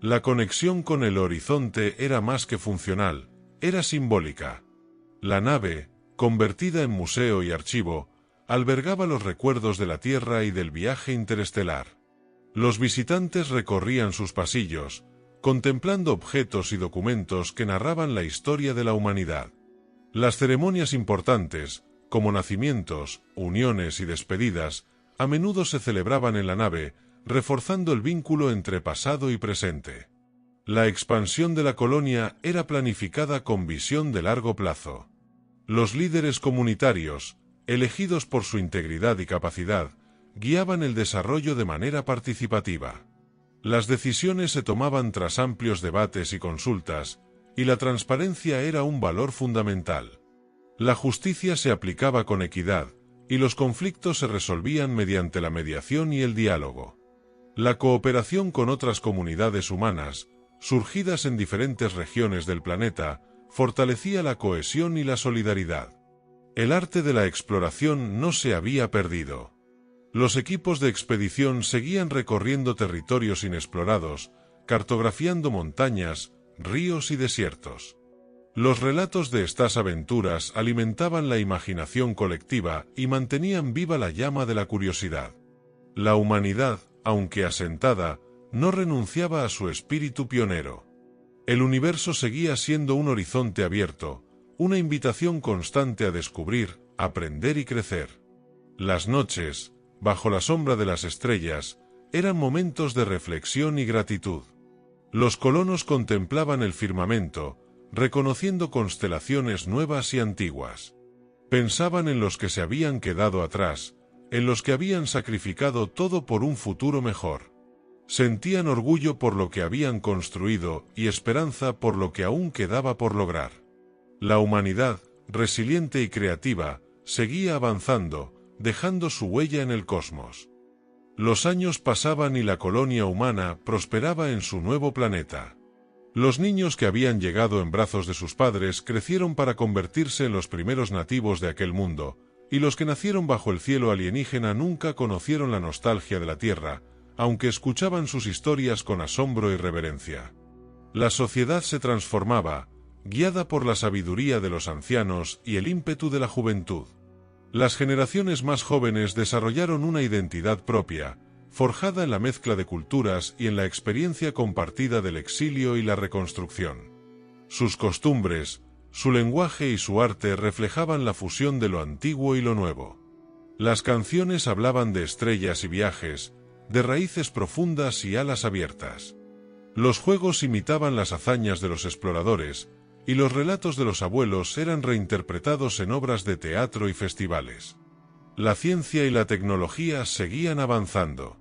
La conexión con el horizonte era más que funcional, era simbólica. La nave, convertida en museo y archivo, albergaba los recuerdos de la Tierra y del viaje interestelar. Los visitantes recorrían sus pasillos, contemplando objetos y documentos que narraban la historia de la humanidad. Las ceremonias importantes, como nacimientos, uniones y despedidas, a menudo se celebraban en la nave, reforzando el vínculo entre pasado y presente. La expansión de la colonia era planificada con visión de largo plazo. Los líderes comunitarios, elegidos por su integridad y capacidad, guiaban el desarrollo de manera participativa. Las decisiones se tomaban tras amplios debates y consultas, y la transparencia era un valor fundamental. La justicia se aplicaba con equidad, y los conflictos se resolvían mediante la mediación y el diálogo. La cooperación con otras comunidades humanas, surgidas en diferentes regiones del planeta, fortalecía la cohesión y la solidaridad. El arte de la exploración no se había perdido. Los equipos de expedición seguían recorriendo territorios inexplorados, cartografiando montañas, ríos y desiertos. Los relatos de estas aventuras alimentaban la imaginación colectiva y mantenían viva la llama de la curiosidad. La humanidad, aunque asentada, no renunciaba a su espíritu pionero. El universo seguía siendo un horizonte abierto, una invitación constante a descubrir, aprender y crecer. Las noches, bajo la sombra de las estrellas, eran momentos de reflexión y gratitud. Los colonos contemplaban el firmamento, reconociendo constelaciones nuevas y antiguas. Pensaban en los que se habían quedado atrás, en los que habían sacrificado todo por un futuro mejor. Sentían orgullo por lo que habían construido y esperanza por lo que aún quedaba por lograr. La humanidad, resiliente y creativa, seguía avanzando, dejando su huella en el cosmos. Los años pasaban y la colonia humana prosperaba en su nuevo planeta. Los niños que habían llegado en brazos de sus padres crecieron para convertirse en los primeros nativos de aquel mundo, y los que nacieron bajo el cielo alienígena nunca conocieron la nostalgia de la Tierra, aunque escuchaban sus historias con asombro y reverencia. La sociedad se transformaba, guiada por la sabiduría de los ancianos y el ímpetu de la juventud. Las generaciones más jóvenes desarrollaron una identidad propia, forjada en la mezcla de culturas y en la experiencia compartida del exilio y la reconstrucción. Sus costumbres, su lenguaje y su arte reflejaban la fusión de lo antiguo y lo nuevo. Las canciones hablaban de estrellas y viajes, de raíces profundas y alas abiertas. Los juegos imitaban las hazañas de los exploradores, y los relatos de los abuelos eran reinterpretados en obras de teatro y festivales. La ciencia y la tecnología seguían avanzando.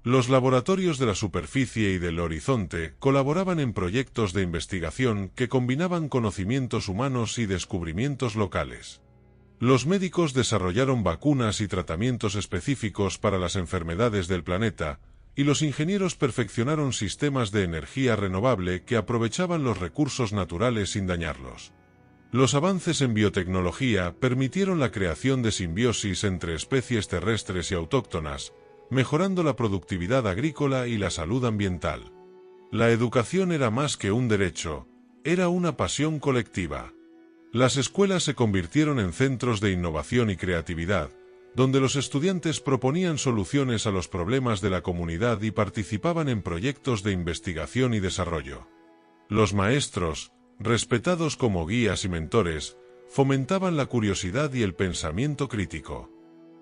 Los laboratorios de la superficie y del horizonte colaboraban en proyectos de investigación que combinaban conocimientos humanos y descubrimientos locales. Los médicos desarrollaron vacunas y tratamientos específicos para las enfermedades del planeta, y los ingenieros perfeccionaron sistemas de energía renovable que aprovechaban los recursos naturales sin dañarlos. Los avances en biotecnología permitieron la creación de simbiosis entre especies terrestres y autóctonas, mejorando la productividad agrícola y la salud ambiental. La educación era más que un derecho, era una pasión colectiva. Las escuelas se convirtieron en centros de innovación y creatividad, donde los estudiantes proponían soluciones a los problemas de la comunidad y participaban en proyectos de investigación y desarrollo. Los maestros, respetados como guías y mentores, fomentaban la curiosidad y el pensamiento crítico.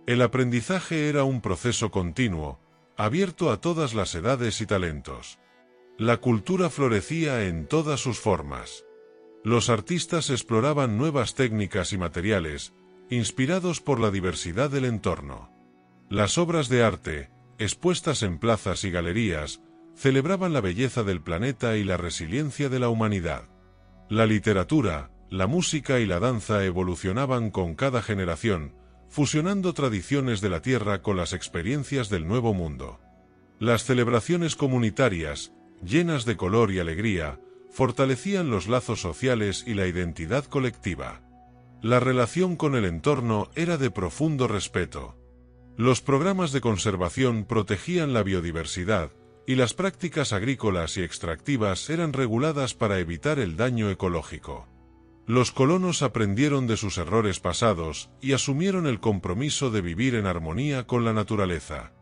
El aprendizaje era un proceso continuo, abierto a todas las edades y talentos. La cultura florecía en todas sus formas. Los artistas exploraban nuevas técnicas y materiales, inspirados por la diversidad del entorno. Las obras de arte, expuestas en plazas y galerías, celebraban la belleza del planeta y la resiliencia de la humanidad. La literatura, la música y la danza evolucionaban con cada generación, fusionando tradiciones de la Tierra con las experiencias del Nuevo Mundo. Las celebraciones comunitarias, llenas de color y alegría, fortalecían los lazos sociales y la identidad colectiva. La relación con el entorno era de profundo respeto. Los programas de conservación protegían la biodiversidad, y las prácticas agrícolas y extractivas eran reguladas para evitar el daño ecológico. Los colonos aprendieron de sus errores pasados y asumieron el compromiso de vivir en armonía con la naturaleza.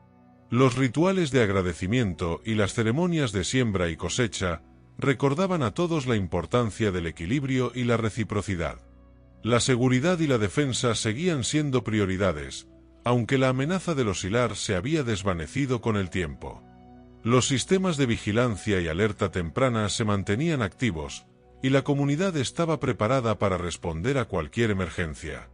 Los rituales de agradecimiento y las ceremonias de siembra y cosecha recordaban a todos la importancia del equilibrio y la reciprocidad. La seguridad y la defensa seguían siendo prioridades, aunque la amenaza del oscilar se había desvanecido con el tiempo. Los sistemas de vigilancia y alerta temprana se mantenían activos, y la comunidad estaba preparada para responder a cualquier emergencia.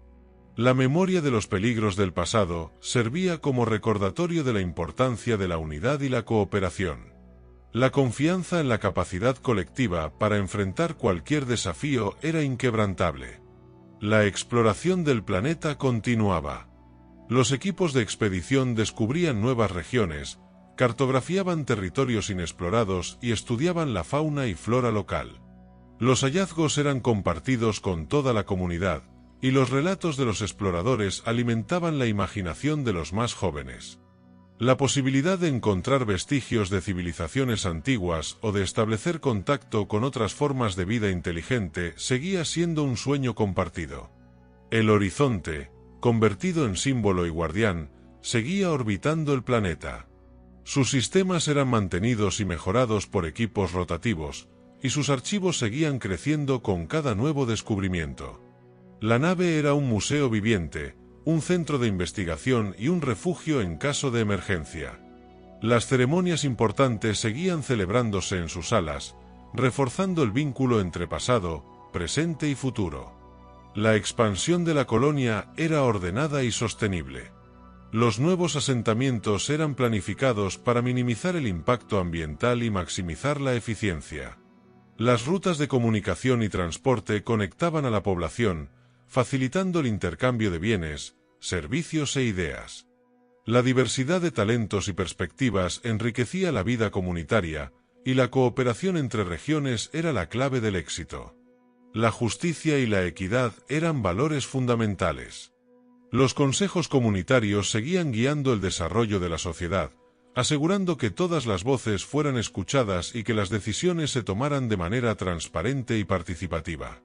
La memoria de los peligros del pasado servía como recordatorio de la importancia de la unidad y la cooperación. La confianza en la capacidad colectiva para enfrentar cualquier desafío era inquebrantable. La exploración del planeta continuaba. Los equipos de expedición descubrían nuevas regiones, cartografiaban territorios inexplorados y estudiaban la fauna y flora local. Los hallazgos eran compartidos con toda la comunidad, y los relatos de los exploradores alimentaban la imaginación de los más jóvenes. La posibilidad de encontrar vestigios de civilizaciones antiguas o de establecer contacto con otras formas de vida inteligente seguía siendo un sueño compartido. El horizonte, convertido en símbolo y guardián, seguía orbitando el planeta. Sus sistemas eran mantenidos y mejorados por equipos rotativos, y sus archivos seguían creciendo con cada nuevo descubrimiento. La nave era un museo viviente, un centro de investigación y un refugio en caso de emergencia. Las ceremonias importantes seguían celebrándose en sus salas, reforzando el vínculo entre pasado, presente y futuro. La expansión de la colonia era ordenada y sostenible. Los nuevos asentamientos eran planificados para minimizar el impacto ambiental y maximizar la eficiencia. Las rutas de comunicación y transporte conectaban a la población, facilitando el intercambio de bienes, servicios e ideas. La diversidad de talentos y perspectivas enriquecía la vida comunitaria, y la cooperación entre regiones era la clave del éxito. La justicia y la equidad eran valores fundamentales. Los consejos comunitarios seguían guiando el desarrollo de la sociedad, asegurando que todas las voces fueran escuchadas y que las decisiones se tomaran de manera transparente y participativa.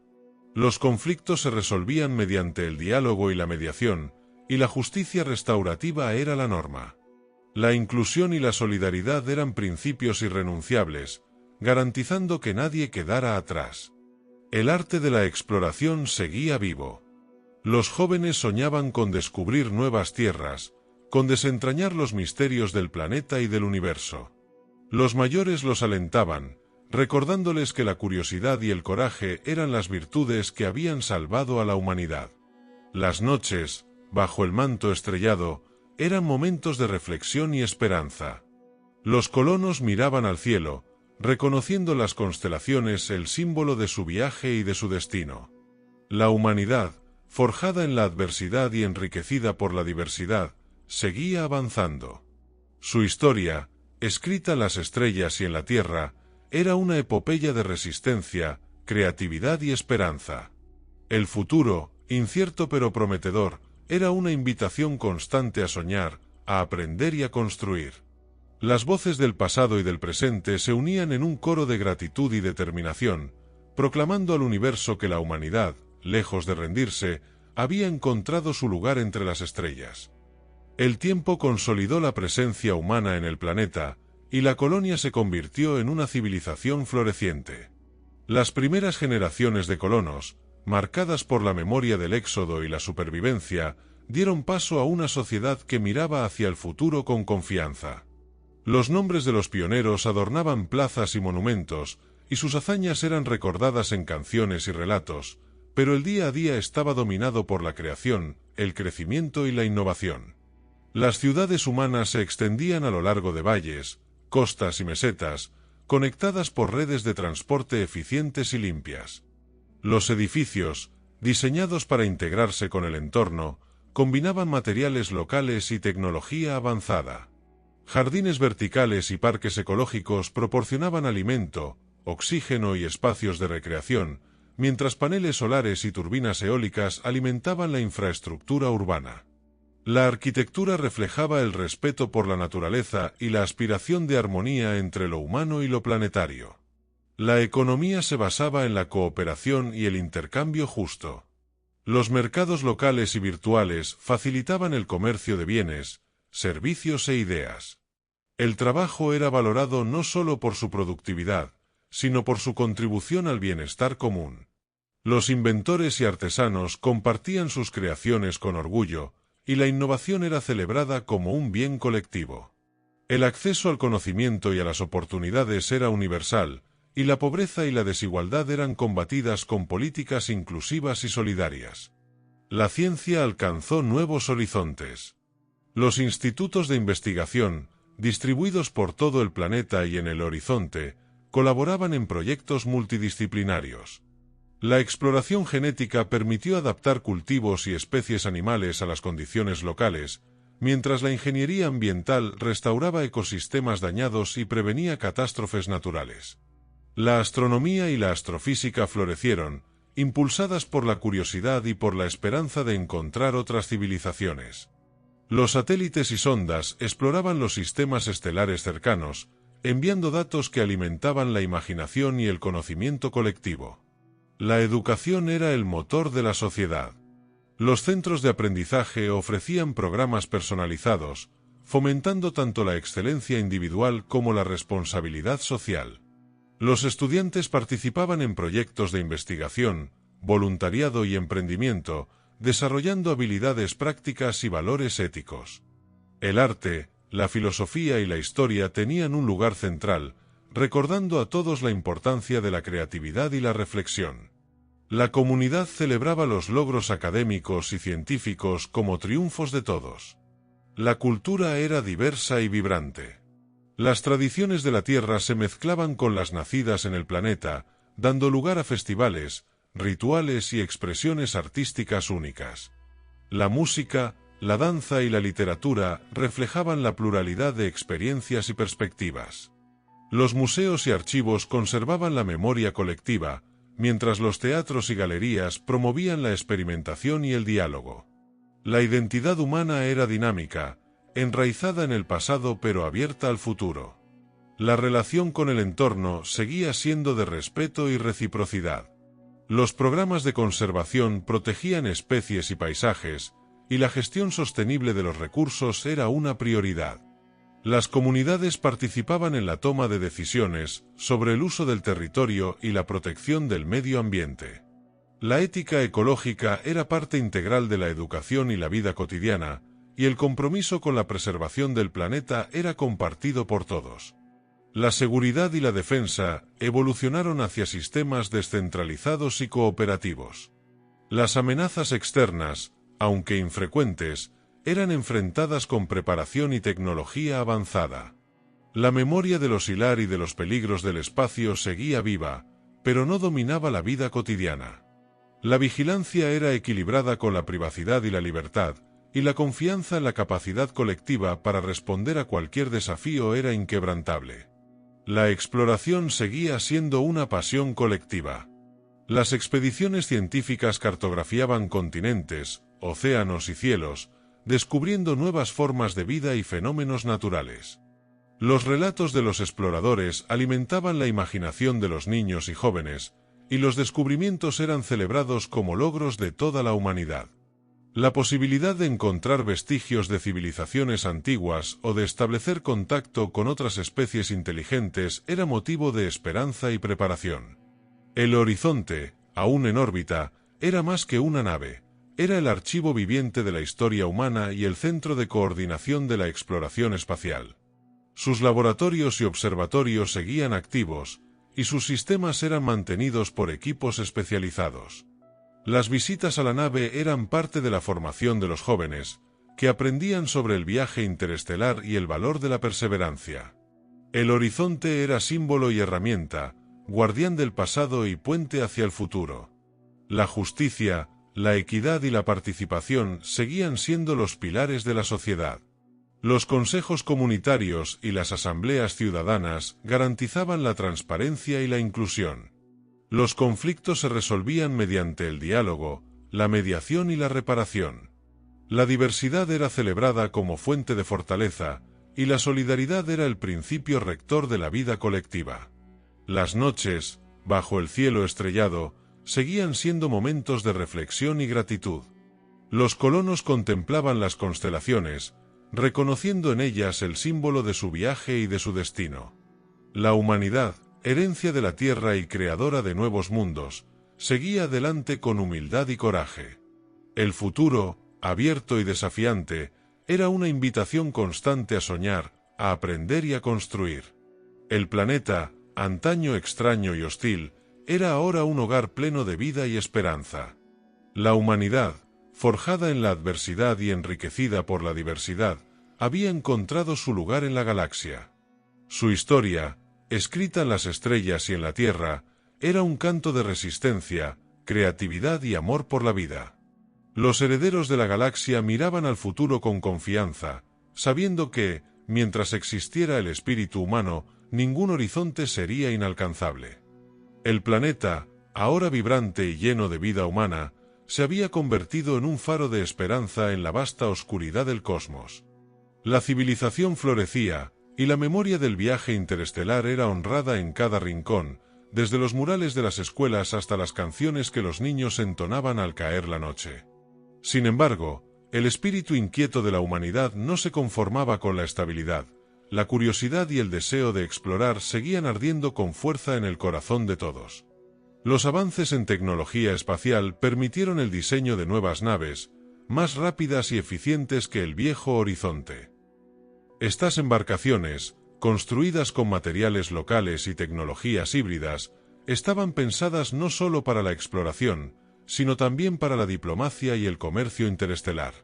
Los conflictos se resolvían mediante el diálogo y la mediación, y la justicia restaurativa era la norma. La inclusión y la solidaridad eran principios irrenunciables, garantizando que nadie quedara atrás. El arte de la exploración seguía vivo. Los jóvenes soñaban con descubrir nuevas tierras, con desentrañar los misterios del planeta y del universo. Los mayores los alentaban, recordándoles que la curiosidad y el coraje eran las virtudes que habían salvado a la humanidad. Las noches, bajo el manto estrellado, eran momentos de reflexión y esperanza. Los colonos miraban al cielo, reconociendo las constelaciones el símbolo de su viaje y de su destino. La humanidad, forjada en la adversidad y enriquecida por la diversidad, seguía avanzando. Su historia, escrita en las estrellas y en la tierra, era una epopeya de resistencia, creatividad y esperanza. El futuro, incierto pero prometedor, era una invitación constante a soñar, a aprender y a construir. Las voces del pasado y del presente se unían en un coro de gratitud y determinación, proclamando al universo que la humanidad, lejos de rendirse, había encontrado su lugar entre las estrellas. El tiempo consolidó la presencia humana en el planeta, y la colonia se convirtió en una civilización floreciente. Las primeras generaciones de colonos, marcadas por la memoria del éxodo y la supervivencia, dieron paso a una sociedad que miraba hacia el futuro con confianza. Los nombres de los pioneros adornaban plazas y monumentos, y sus hazañas eran recordadas en canciones y relatos, pero el día a día estaba dominado por la creación, el crecimiento y la innovación. Las ciudades humanas se extendían a lo largo de valles, costas y mesetas, conectadas por redes de transporte eficientes y limpias. Los edificios, diseñados para integrarse con el entorno, combinaban materiales locales y tecnología avanzada. Jardines verticales y parques ecológicos proporcionaban alimento, oxígeno y espacios de recreación, mientras paneles solares y turbinas eólicas alimentaban la infraestructura urbana. La arquitectura reflejaba el respeto por la naturaleza y la aspiración de armonía entre lo humano y lo planetario. La economía se basaba en la cooperación y el intercambio justo. Los mercados locales y virtuales facilitaban el comercio de bienes, servicios e ideas. El trabajo era valorado no solo por su productividad, sino por su contribución al bienestar común. Los inventores y artesanos compartían sus creaciones con orgullo, y la innovación era celebrada como un bien colectivo. El acceso al conocimiento y a las oportunidades era universal, y la pobreza y la desigualdad eran combatidas con políticas inclusivas y solidarias. La ciencia alcanzó nuevos horizontes. Los institutos de investigación, distribuidos por todo el planeta y en el horizonte, colaboraban en proyectos multidisciplinarios. La exploración genética permitió adaptar cultivos y especies animales a las condiciones locales, mientras la ingeniería ambiental restauraba ecosistemas dañados y prevenía catástrofes naturales. La astronomía y la astrofísica florecieron, impulsadas por la curiosidad y por la esperanza de encontrar otras civilizaciones. Los satélites y sondas exploraban los sistemas estelares cercanos, enviando datos que alimentaban la imaginación y el conocimiento colectivo. La educación era el motor de la sociedad. Los centros de aprendizaje ofrecían programas personalizados, fomentando tanto la excelencia individual como la responsabilidad social. Los estudiantes participaban en proyectos de investigación, voluntariado y emprendimiento, desarrollando habilidades prácticas y valores éticos. El arte, la filosofía y la historia tenían un lugar central, recordando a todos la importancia de la creatividad y la reflexión. La comunidad celebraba los logros académicos y científicos como triunfos de todos. La cultura era diversa y vibrante. Las tradiciones de la Tierra se mezclaban con las nacidas en el planeta, dando lugar a festivales, rituales y expresiones artísticas únicas. La música, la danza y la literatura reflejaban la pluralidad de experiencias y perspectivas. Los museos y archivos conservaban la memoria colectiva, mientras los teatros y galerías promovían la experimentación y el diálogo. La identidad humana era dinámica, enraizada en el pasado pero abierta al futuro. La relación con el entorno seguía siendo de respeto y reciprocidad. Los programas de conservación protegían especies y paisajes, y la gestión sostenible de los recursos era una prioridad. Las comunidades participaban en la toma de decisiones sobre el uso del territorio y la protección del medio ambiente. La ética ecológica era parte integral de la educación y la vida cotidiana, y el compromiso con la preservación del planeta era compartido por todos. La seguridad y la defensa evolucionaron hacia sistemas descentralizados y cooperativos. Las amenazas externas, aunque infrecuentes, eran enfrentadas con preparación y tecnología avanzada. La memoria de los hilar y de los peligros del espacio seguía viva, pero no dominaba la vida cotidiana. La vigilancia era equilibrada con la privacidad y la libertad, y la confianza en la capacidad colectiva para responder a cualquier desafío era inquebrantable. La exploración seguía siendo una pasión colectiva. Las expediciones científicas cartografiaban continentes, océanos y cielos, descubriendo nuevas formas de vida y fenómenos naturales. Los relatos de los exploradores alimentaban la imaginación de los niños y jóvenes, y los descubrimientos eran celebrados como logros de toda la humanidad. La posibilidad de encontrar vestigios de civilizaciones antiguas o de establecer contacto con otras especies inteligentes era motivo de esperanza y preparación. El horizonte, aún en órbita, era más que una nave. Era el archivo viviente de la historia humana y el centro de coordinación de la exploración espacial. Sus laboratorios y observatorios seguían activos, y sus sistemas eran mantenidos por equipos especializados. Las visitas a la nave eran parte de la formación de los jóvenes, que aprendían sobre el viaje interestelar y el valor de la perseverancia. El horizonte era símbolo y herramienta, guardián del pasado y puente hacia el futuro. La justicia, la equidad y la participación seguían siendo los pilares de la sociedad. Los consejos comunitarios y las asambleas ciudadanas garantizaban la transparencia y la inclusión. Los conflictos se resolvían mediante el diálogo, la mediación y la reparación. La diversidad era celebrada como fuente de fortaleza, y la solidaridad era el principio rector de la vida colectiva. Las noches, bajo el cielo estrellado, seguían siendo momentos de reflexión y gratitud. Los colonos contemplaban las constelaciones, reconociendo en ellas el símbolo de su viaje y de su destino. La humanidad, herencia de la tierra y creadora de nuevos mundos, seguía adelante con humildad y coraje. El futuro, abierto y desafiante, era una invitación constante a soñar, a aprender y a construir. El planeta, antaño extraño y hostil, era ahora un hogar pleno de vida y esperanza. La humanidad, forjada en la adversidad y enriquecida por la diversidad, había encontrado su lugar en la galaxia. Su historia, escrita en las estrellas y en la Tierra, era un canto de resistencia, creatividad y amor por la vida. Los herederos de la galaxia miraban al futuro con confianza, sabiendo que, mientras existiera el espíritu humano, ningún horizonte sería inalcanzable. El planeta, ahora vibrante y lleno de vida humana, se había convertido en un faro de esperanza en la vasta oscuridad del cosmos. La civilización florecía, y la memoria del viaje interestelar era honrada en cada rincón, desde los murales de las escuelas hasta las canciones que los niños entonaban al caer la noche. Sin embargo, el espíritu inquieto de la humanidad no se conformaba con la estabilidad. La curiosidad y el deseo de explorar seguían ardiendo con fuerza en el corazón de todos. Los avances en tecnología espacial permitieron el diseño de nuevas naves, más rápidas y eficientes que el viejo horizonte. Estas embarcaciones, construidas con materiales locales y tecnologías híbridas, estaban pensadas no solo para la exploración, sino también para la diplomacia y el comercio interestelar.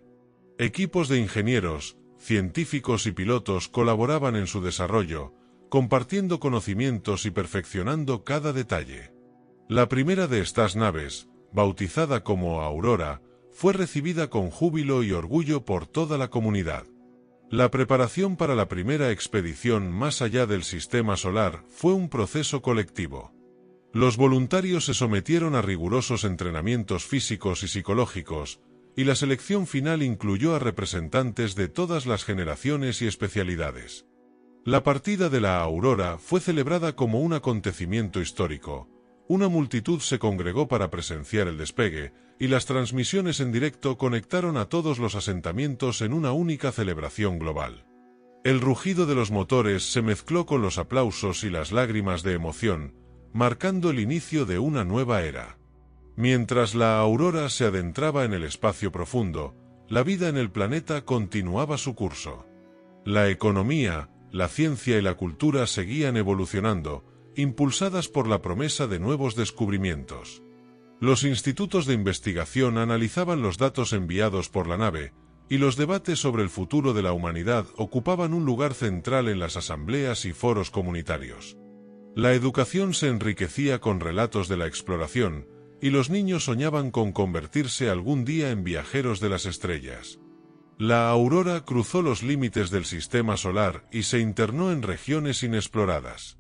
Equipos de ingenieros, científicos y pilotos colaboraban en su desarrollo, compartiendo conocimientos y perfeccionando cada detalle. La primera de estas naves, bautizada como Aurora, fue recibida con júbilo y orgullo por toda la comunidad. La preparación para la primera expedición más allá del sistema solar fue un proceso colectivo. Los voluntarios se sometieron a rigurosos entrenamientos físicos y psicológicos, y la selección final incluyó a representantes de todas las generaciones y especialidades. La partida de la Aurora fue celebrada como un acontecimiento histórico. Una multitud se congregó para presenciar el despegue, y las transmisiones en directo conectaron a todos los asentamientos en una única celebración global. El rugido de los motores se mezcló con los aplausos y las lágrimas de emoción, marcando el inicio de una nueva era. Mientras la Aurora se adentraba en el espacio profundo, la vida en el planeta continuaba su curso. La economía, la ciencia y la cultura seguían evolucionando, impulsadas por la promesa de nuevos descubrimientos. Los institutos de investigación analizaban los datos enviados por la nave, y los debates sobre el futuro de la humanidad ocupaban un lugar central en las asambleas y foros comunitarios. La educación se enriquecía con relatos de la exploración, y los niños soñaban con convertirse algún día en viajeros de las estrellas. La Aurora cruzó los límites del sistema solar y se internó en regiones inexploradas.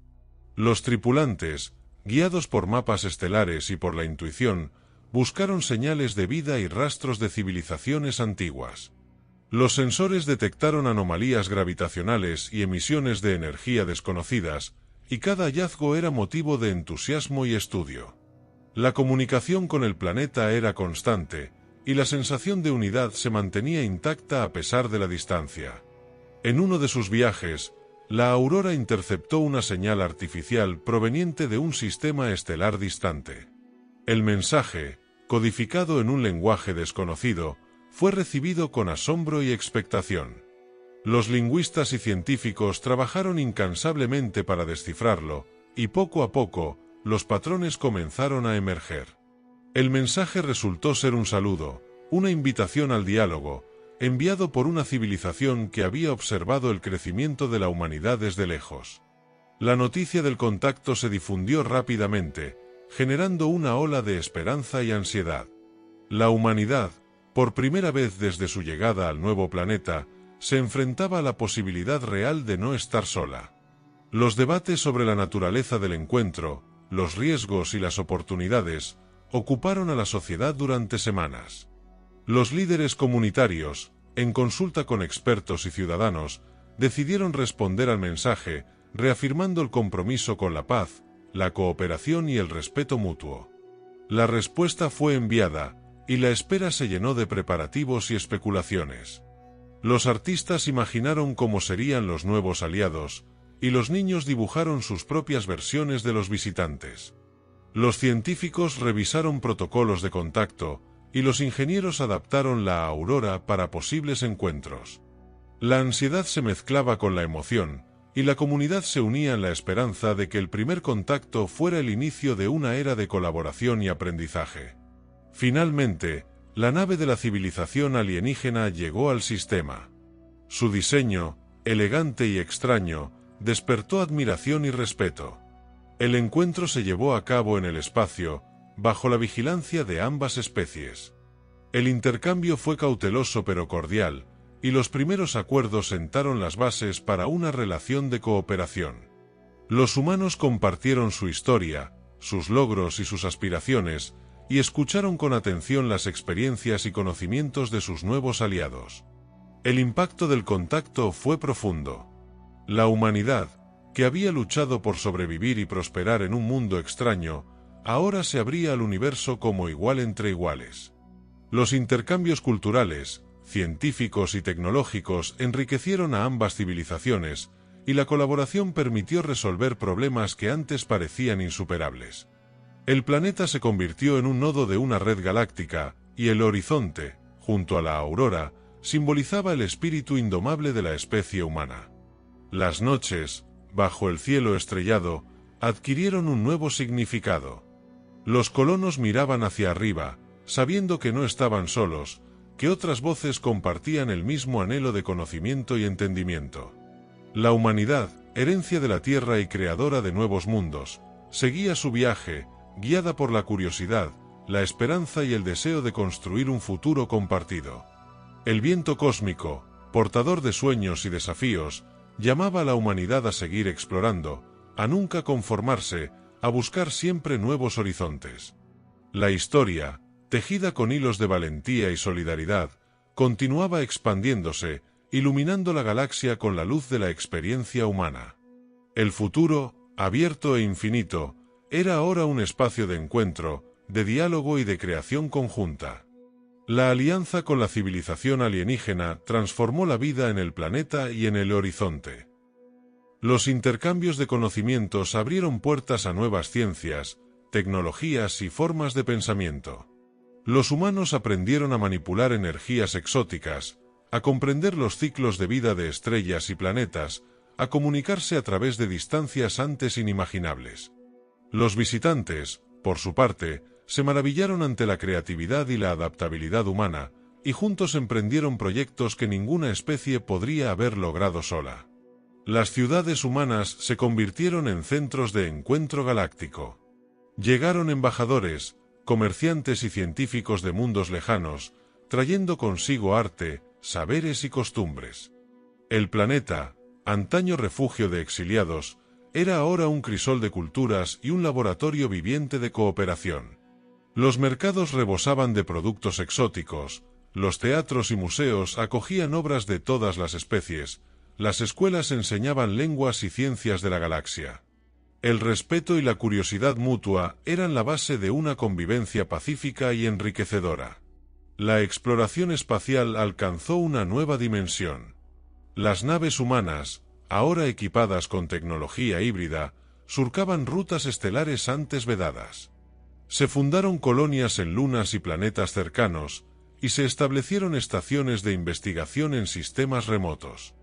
Los tripulantes, guiados por mapas estelares y por la intuición, buscaron señales de vida y rastros de civilizaciones antiguas. Los sensores detectaron anomalías gravitacionales y emisiones de energía desconocidas, y cada hallazgo era motivo de entusiasmo y estudio. La comunicación con el planeta era constante, y la sensación de unidad se mantenía intacta a pesar de la distancia. En uno de sus viajes, la Aurora interceptó una señal artificial proveniente de un sistema estelar distante. El mensaje, codificado en un lenguaje desconocido, fue recibido con asombro y expectación. Los lingüistas y científicos trabajaron incansablemente para descifrarlo, y poco a poco, los patrones comenzaron a emerger. El mensaje resultó ser un saludo, una invitación al diálogo, enviado por una civilización que había observado el crecimiento de la humanidad desde lejos. La noticia del contacto se difundió rápidamente, generando una ola de esperanza y ansiedad. La humanidad, por primera vez desde su llegada al nuevo planeta, se enfrentaba a la posibilidad real de no estar sola. Los debates sobre la naturaleza del encuentro, los riesgos y las oportunidades, ocuparon a la sociedad durante semanas. Los líderes comunitarios, en consulta con expertos y ciudadanos, decidieron responder al mensaje, reafirmando el compromiso con la paz, la cooperación y el respeto mutuo. La respuesta fue enviada, y la espera se llenó de preparativos y especulaciones. Los artistas imaginaron cómo serían los nuevos aliados, y los niños dibujaron sus propias versiones de los visitantes. Los científicos revisaron protocolos de contacto, y los ingenieros adaptaron la aurora para posibles encuentros. La ansiedad se mezclaba con la emoción, y la comunidad se unía en la esperanza de que el primer contacto fuera el inicio de una era de colaboración y aprendizaje. Finalmente, la nave de la civilización alienígena llegó al sistema. Su diseño, elegante y extraño, despertó admiración y respeto. El encuentro se llevó a cabo en el espacio, bajo la vigilancia de ambas especies. El intercambio fue cauteloso pero cordial, y los primeros acuerdos sentaron las bases para una relación de cooperación. Los humanos compartieron su historia, sus logros y sus aspiraciones, y escucharon con atención las experiencias y conocimientos de sus nuevos aliados. El impacto del contacto fue profundo. La humanidad, que había luchado por sobrevivir y prosperar en un mundo extraño, ahora se abría al universo como igual entre iguales. Los intercambios culturales, científicos y tecnológicos enriquecieron a ambas civilizaciones, y la colaboración permitió resolver problemas que antes parecían insuperables. El planeta se convirtió en un nodo de una red galáctica, y el horizonte, junto a la aurora, simbolizaba el espíritu indomable de la especie humana. Las noches, bajo el cielo estrellado, adquirieron un nuevo significado. Los colonos miraban hacia arriba, sabiendo que no estaban solos, que otras voces compartían el mismo anhelo de conocimiento y entendimiento. La humanidad, herencia de la Tierra y creadora de nuevos mundos, seguía su viaje, guiada por la curiosidad, la esperanza y el deseo de construir un futuro compartido. El viento cósmico, portador de sueños y desafíos, llamaba a la humanidad a seguir explorando, a nunca conformarse, a buscar siempre nuevos horizontes. La historia, tejida con hilos de valentía y solidaridad, continuaba expandiéndose, iluminando la galaxia con la luz de la experiencia humana. El futuro, abierto e infinito, era ahora un espacio de encuentro, de diálogo y de creación conjunta. La alianza con la civilización alienígena transformó la vida en el planeta y en el horizonte. Los intercambios de conocimientos abrieron puertas a nuevas ciencias, tecnologías y formas de pensamiento. Los humanos aprendieron a manipular energías exóticas, a comprender los ciclos de vida de estrellas y planetas, a comunicarse a través de distancias antes inimaginables. Los visitantes, por su parte, se maravillaron ante la creatividad y la adaptabilidad humana, y juntos emprendieron proyectos que ninguna especie podría haber logrado sola. Las ciudades humanas se convirtieron en centros de encuentro galáctico. Llegaron embajadores, comerciantes y científicos de mundos lejanos, trayendo consigo arte, saberes y costumbres. El planeta, antaño refugio de exiliados, era ahora un crisol de culturas y un laboratorio viviente de cooperación. Los mercados rebosaban de productos exóticos, los teatros y museos acogían obras de todas las especies, las escuelas enseñaban lenguas y ciencias de la galaxia. El respeto y la curiosidad mutua eran la base de una convivencia pacífica y enriquecedora. La exploración espacial alcanzó una nueva dimensión. Las naves humanas, ahora equipadas con tecnología híbrida, surcaban rutas estelares antes vedadas. Se fundaron colonias en lunas y planetas cercanos, y se establecieron estaciones de investigación en sistemas remotos.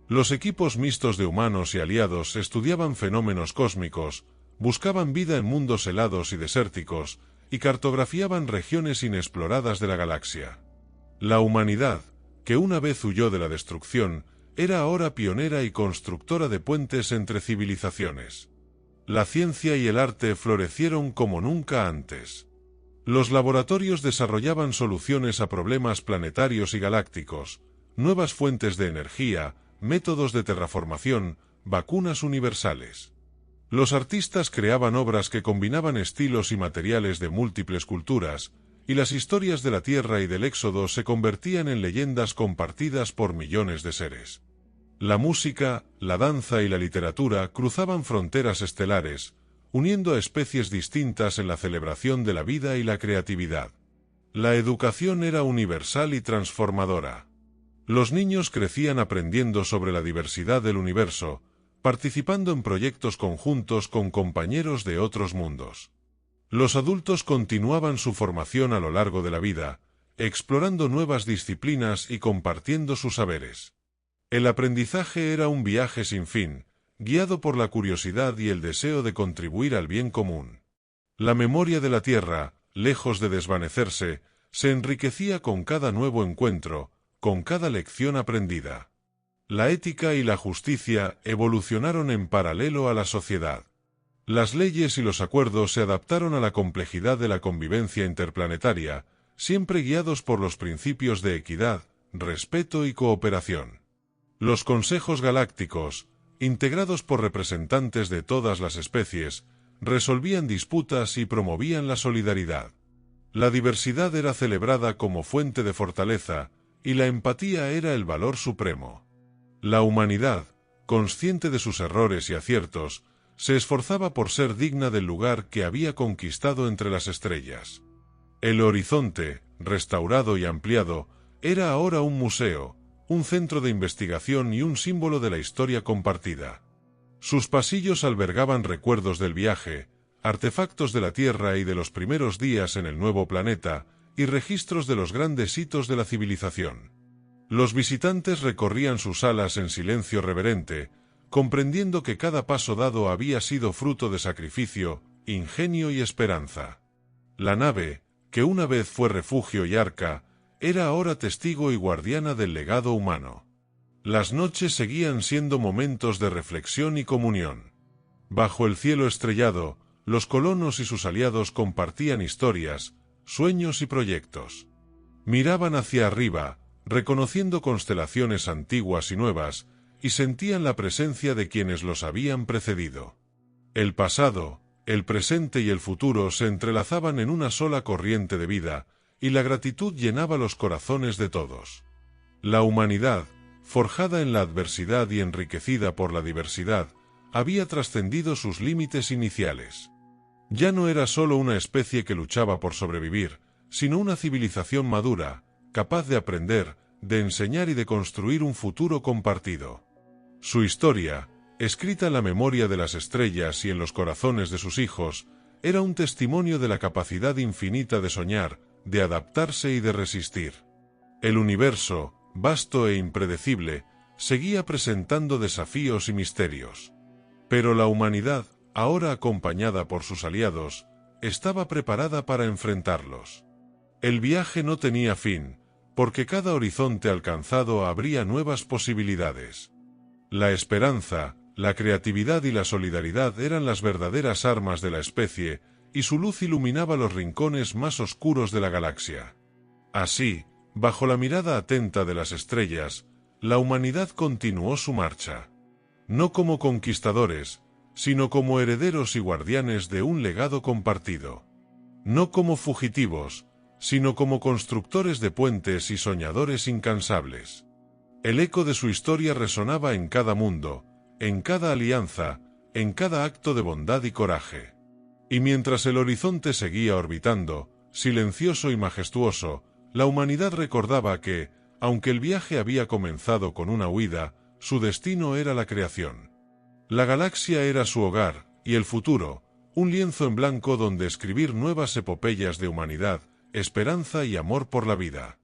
Los equipos mixtos de humanos y aliados estudiaban fenómenos cósmicos, buscaban vida en mundos helados y desérticos, y cartografiaban regiones inexploradas de la galaxia. La humanidad, que una vez huyó de la destrucción, era ahora pionera y constructora de puentes entre civilizaciones. La ciencia y el arte florecieron como nunca antes. Los laboratorios desarrollaban soluciones a problemas planetarios y galácticos, nuevas fuentes de energía, métodos de terraformación, vacunas universales. Los artistas creaban obras que combinaban estilos y materiales de múltiples culturas, y las historias de la Tierra y del Éxodo se convertían en leyendas compartidas por millones de seres. La música, la danza y la literatura cruzaban fronteras estelares, uniendo a especies distintas en la celebración de la vida y la creatividad. La educación era universal y transformadora. Los niños crecían aprendiendo sobre la diversidad del universo, participando en proyectos conjuntos con compañeros de otros mundos. Los adultos continuaban su formación a lo largo de la vida, explorando nuevas disciplinas y compartiendo sus saberes. El aprendizaje era un viaje sin fin, guiado por la curiosidad y el deseo de contribuir al bien común. La memoria de la Tierra, lejos de desvanecerse, se enriquecía con cada nuevo encuentro, con cada lección aprendida. La ética y la justicia evolucionaron en paralelo a la sociedad. Las leyes y los acuerdos se adaptaron a la complejidad de la convivencia interplanetaria, siempre guiados por los principios de equidad, respeto y cooperación. Los consejos galácticos, integrados por representantes de todas las especies, resolvían disputas y promovían la solidaridad. La diversidad era celebrada como fuente de fortaleza, y la empatía era el valor supremo. La humanidad, consciente de sus errores y aciertos, se esforzaba por ser digna del lugar que había conquistado entre las estrellas. El horizonte, restaurado y ampliado, era ahora un museo, un centro de investigación y un símbolo de la historia compartida. Sus pasillos albergaban recuerdos del viaje, artefactos de la Tierra y de los primeros días en el nuevo planeta, y registros de los grandes hitos de la civilización. Los visitantes recorrían sus salas en silencio reverente, comprendiendo que cada paso dado había sido fruto de sacrificio, ingenio y esperanza. La nave, que una vez fue refugio y arca, era ahora testigo y guardiana del legado humano. Las noches seguían siendo momentos de reflexión y comunión. Bajo el cielo estrellado, los colonos y sus aliados compartían historias, sueños y proyectos. Miraban hacia arriba, reconociendo constelaciones antiguas y nuevas, y sentían la presencia de quienes los habían precedido. El pasado, el presente y el futuro se entrelazaban en una sola corriente de vida, y la gratitud llenaba los corazones de todos. La humanidad, forjada en la adversidad y enriquecida por la diversidad, había trascendido sus límites iniciales. Ya no era solo una especie que luchaba por sobrevivir, sino una civilización madura, capaz de aprender, de enseñar y de construir un futuro compartido. Su historia, escrita en la memoria de las estrellas y en los corazones de sus hijos, era un testimonio de la capacidad infinita de soñar, de adaptarse y de resistir. El universo, vasto e impredecible, seguía presentando desafíos y misterios. Pero la humanidad, ahora acompañada por sus aliados, estaba preparada para enfrentarlos. El viaje no tenía fin, porque cada horizonte alcanzado abría nuevas posibilidades. La esperanza, la creatividad y la solidaridad eran las verdaderas armas de la especie, y su luz iluminaba los rincones más oscuros de la galaxia. Así, bajo la mirada atenta de las estrellas, la humanidad continuó su marcha. No como conquistadores, sino como herederos y guardianes de un legado compartido. No como fugitivos, sino como constructores de puentes y soñadores incansables. El eco de su historia resonaba en cada mundo, en cada alianza, en cada acto de bondad y coraje. Y mientras el horizonte seguía orbitando, silencioso y majestuoso, la humanidad recordaba que, aunque el viaje había comenzado con una huida, su destino era la creación. La galaxia era su hogar, y el futuro, un lienzo en blanco donde escribir nuevas epopeyas de humanidad, esperanza y amor por la vida.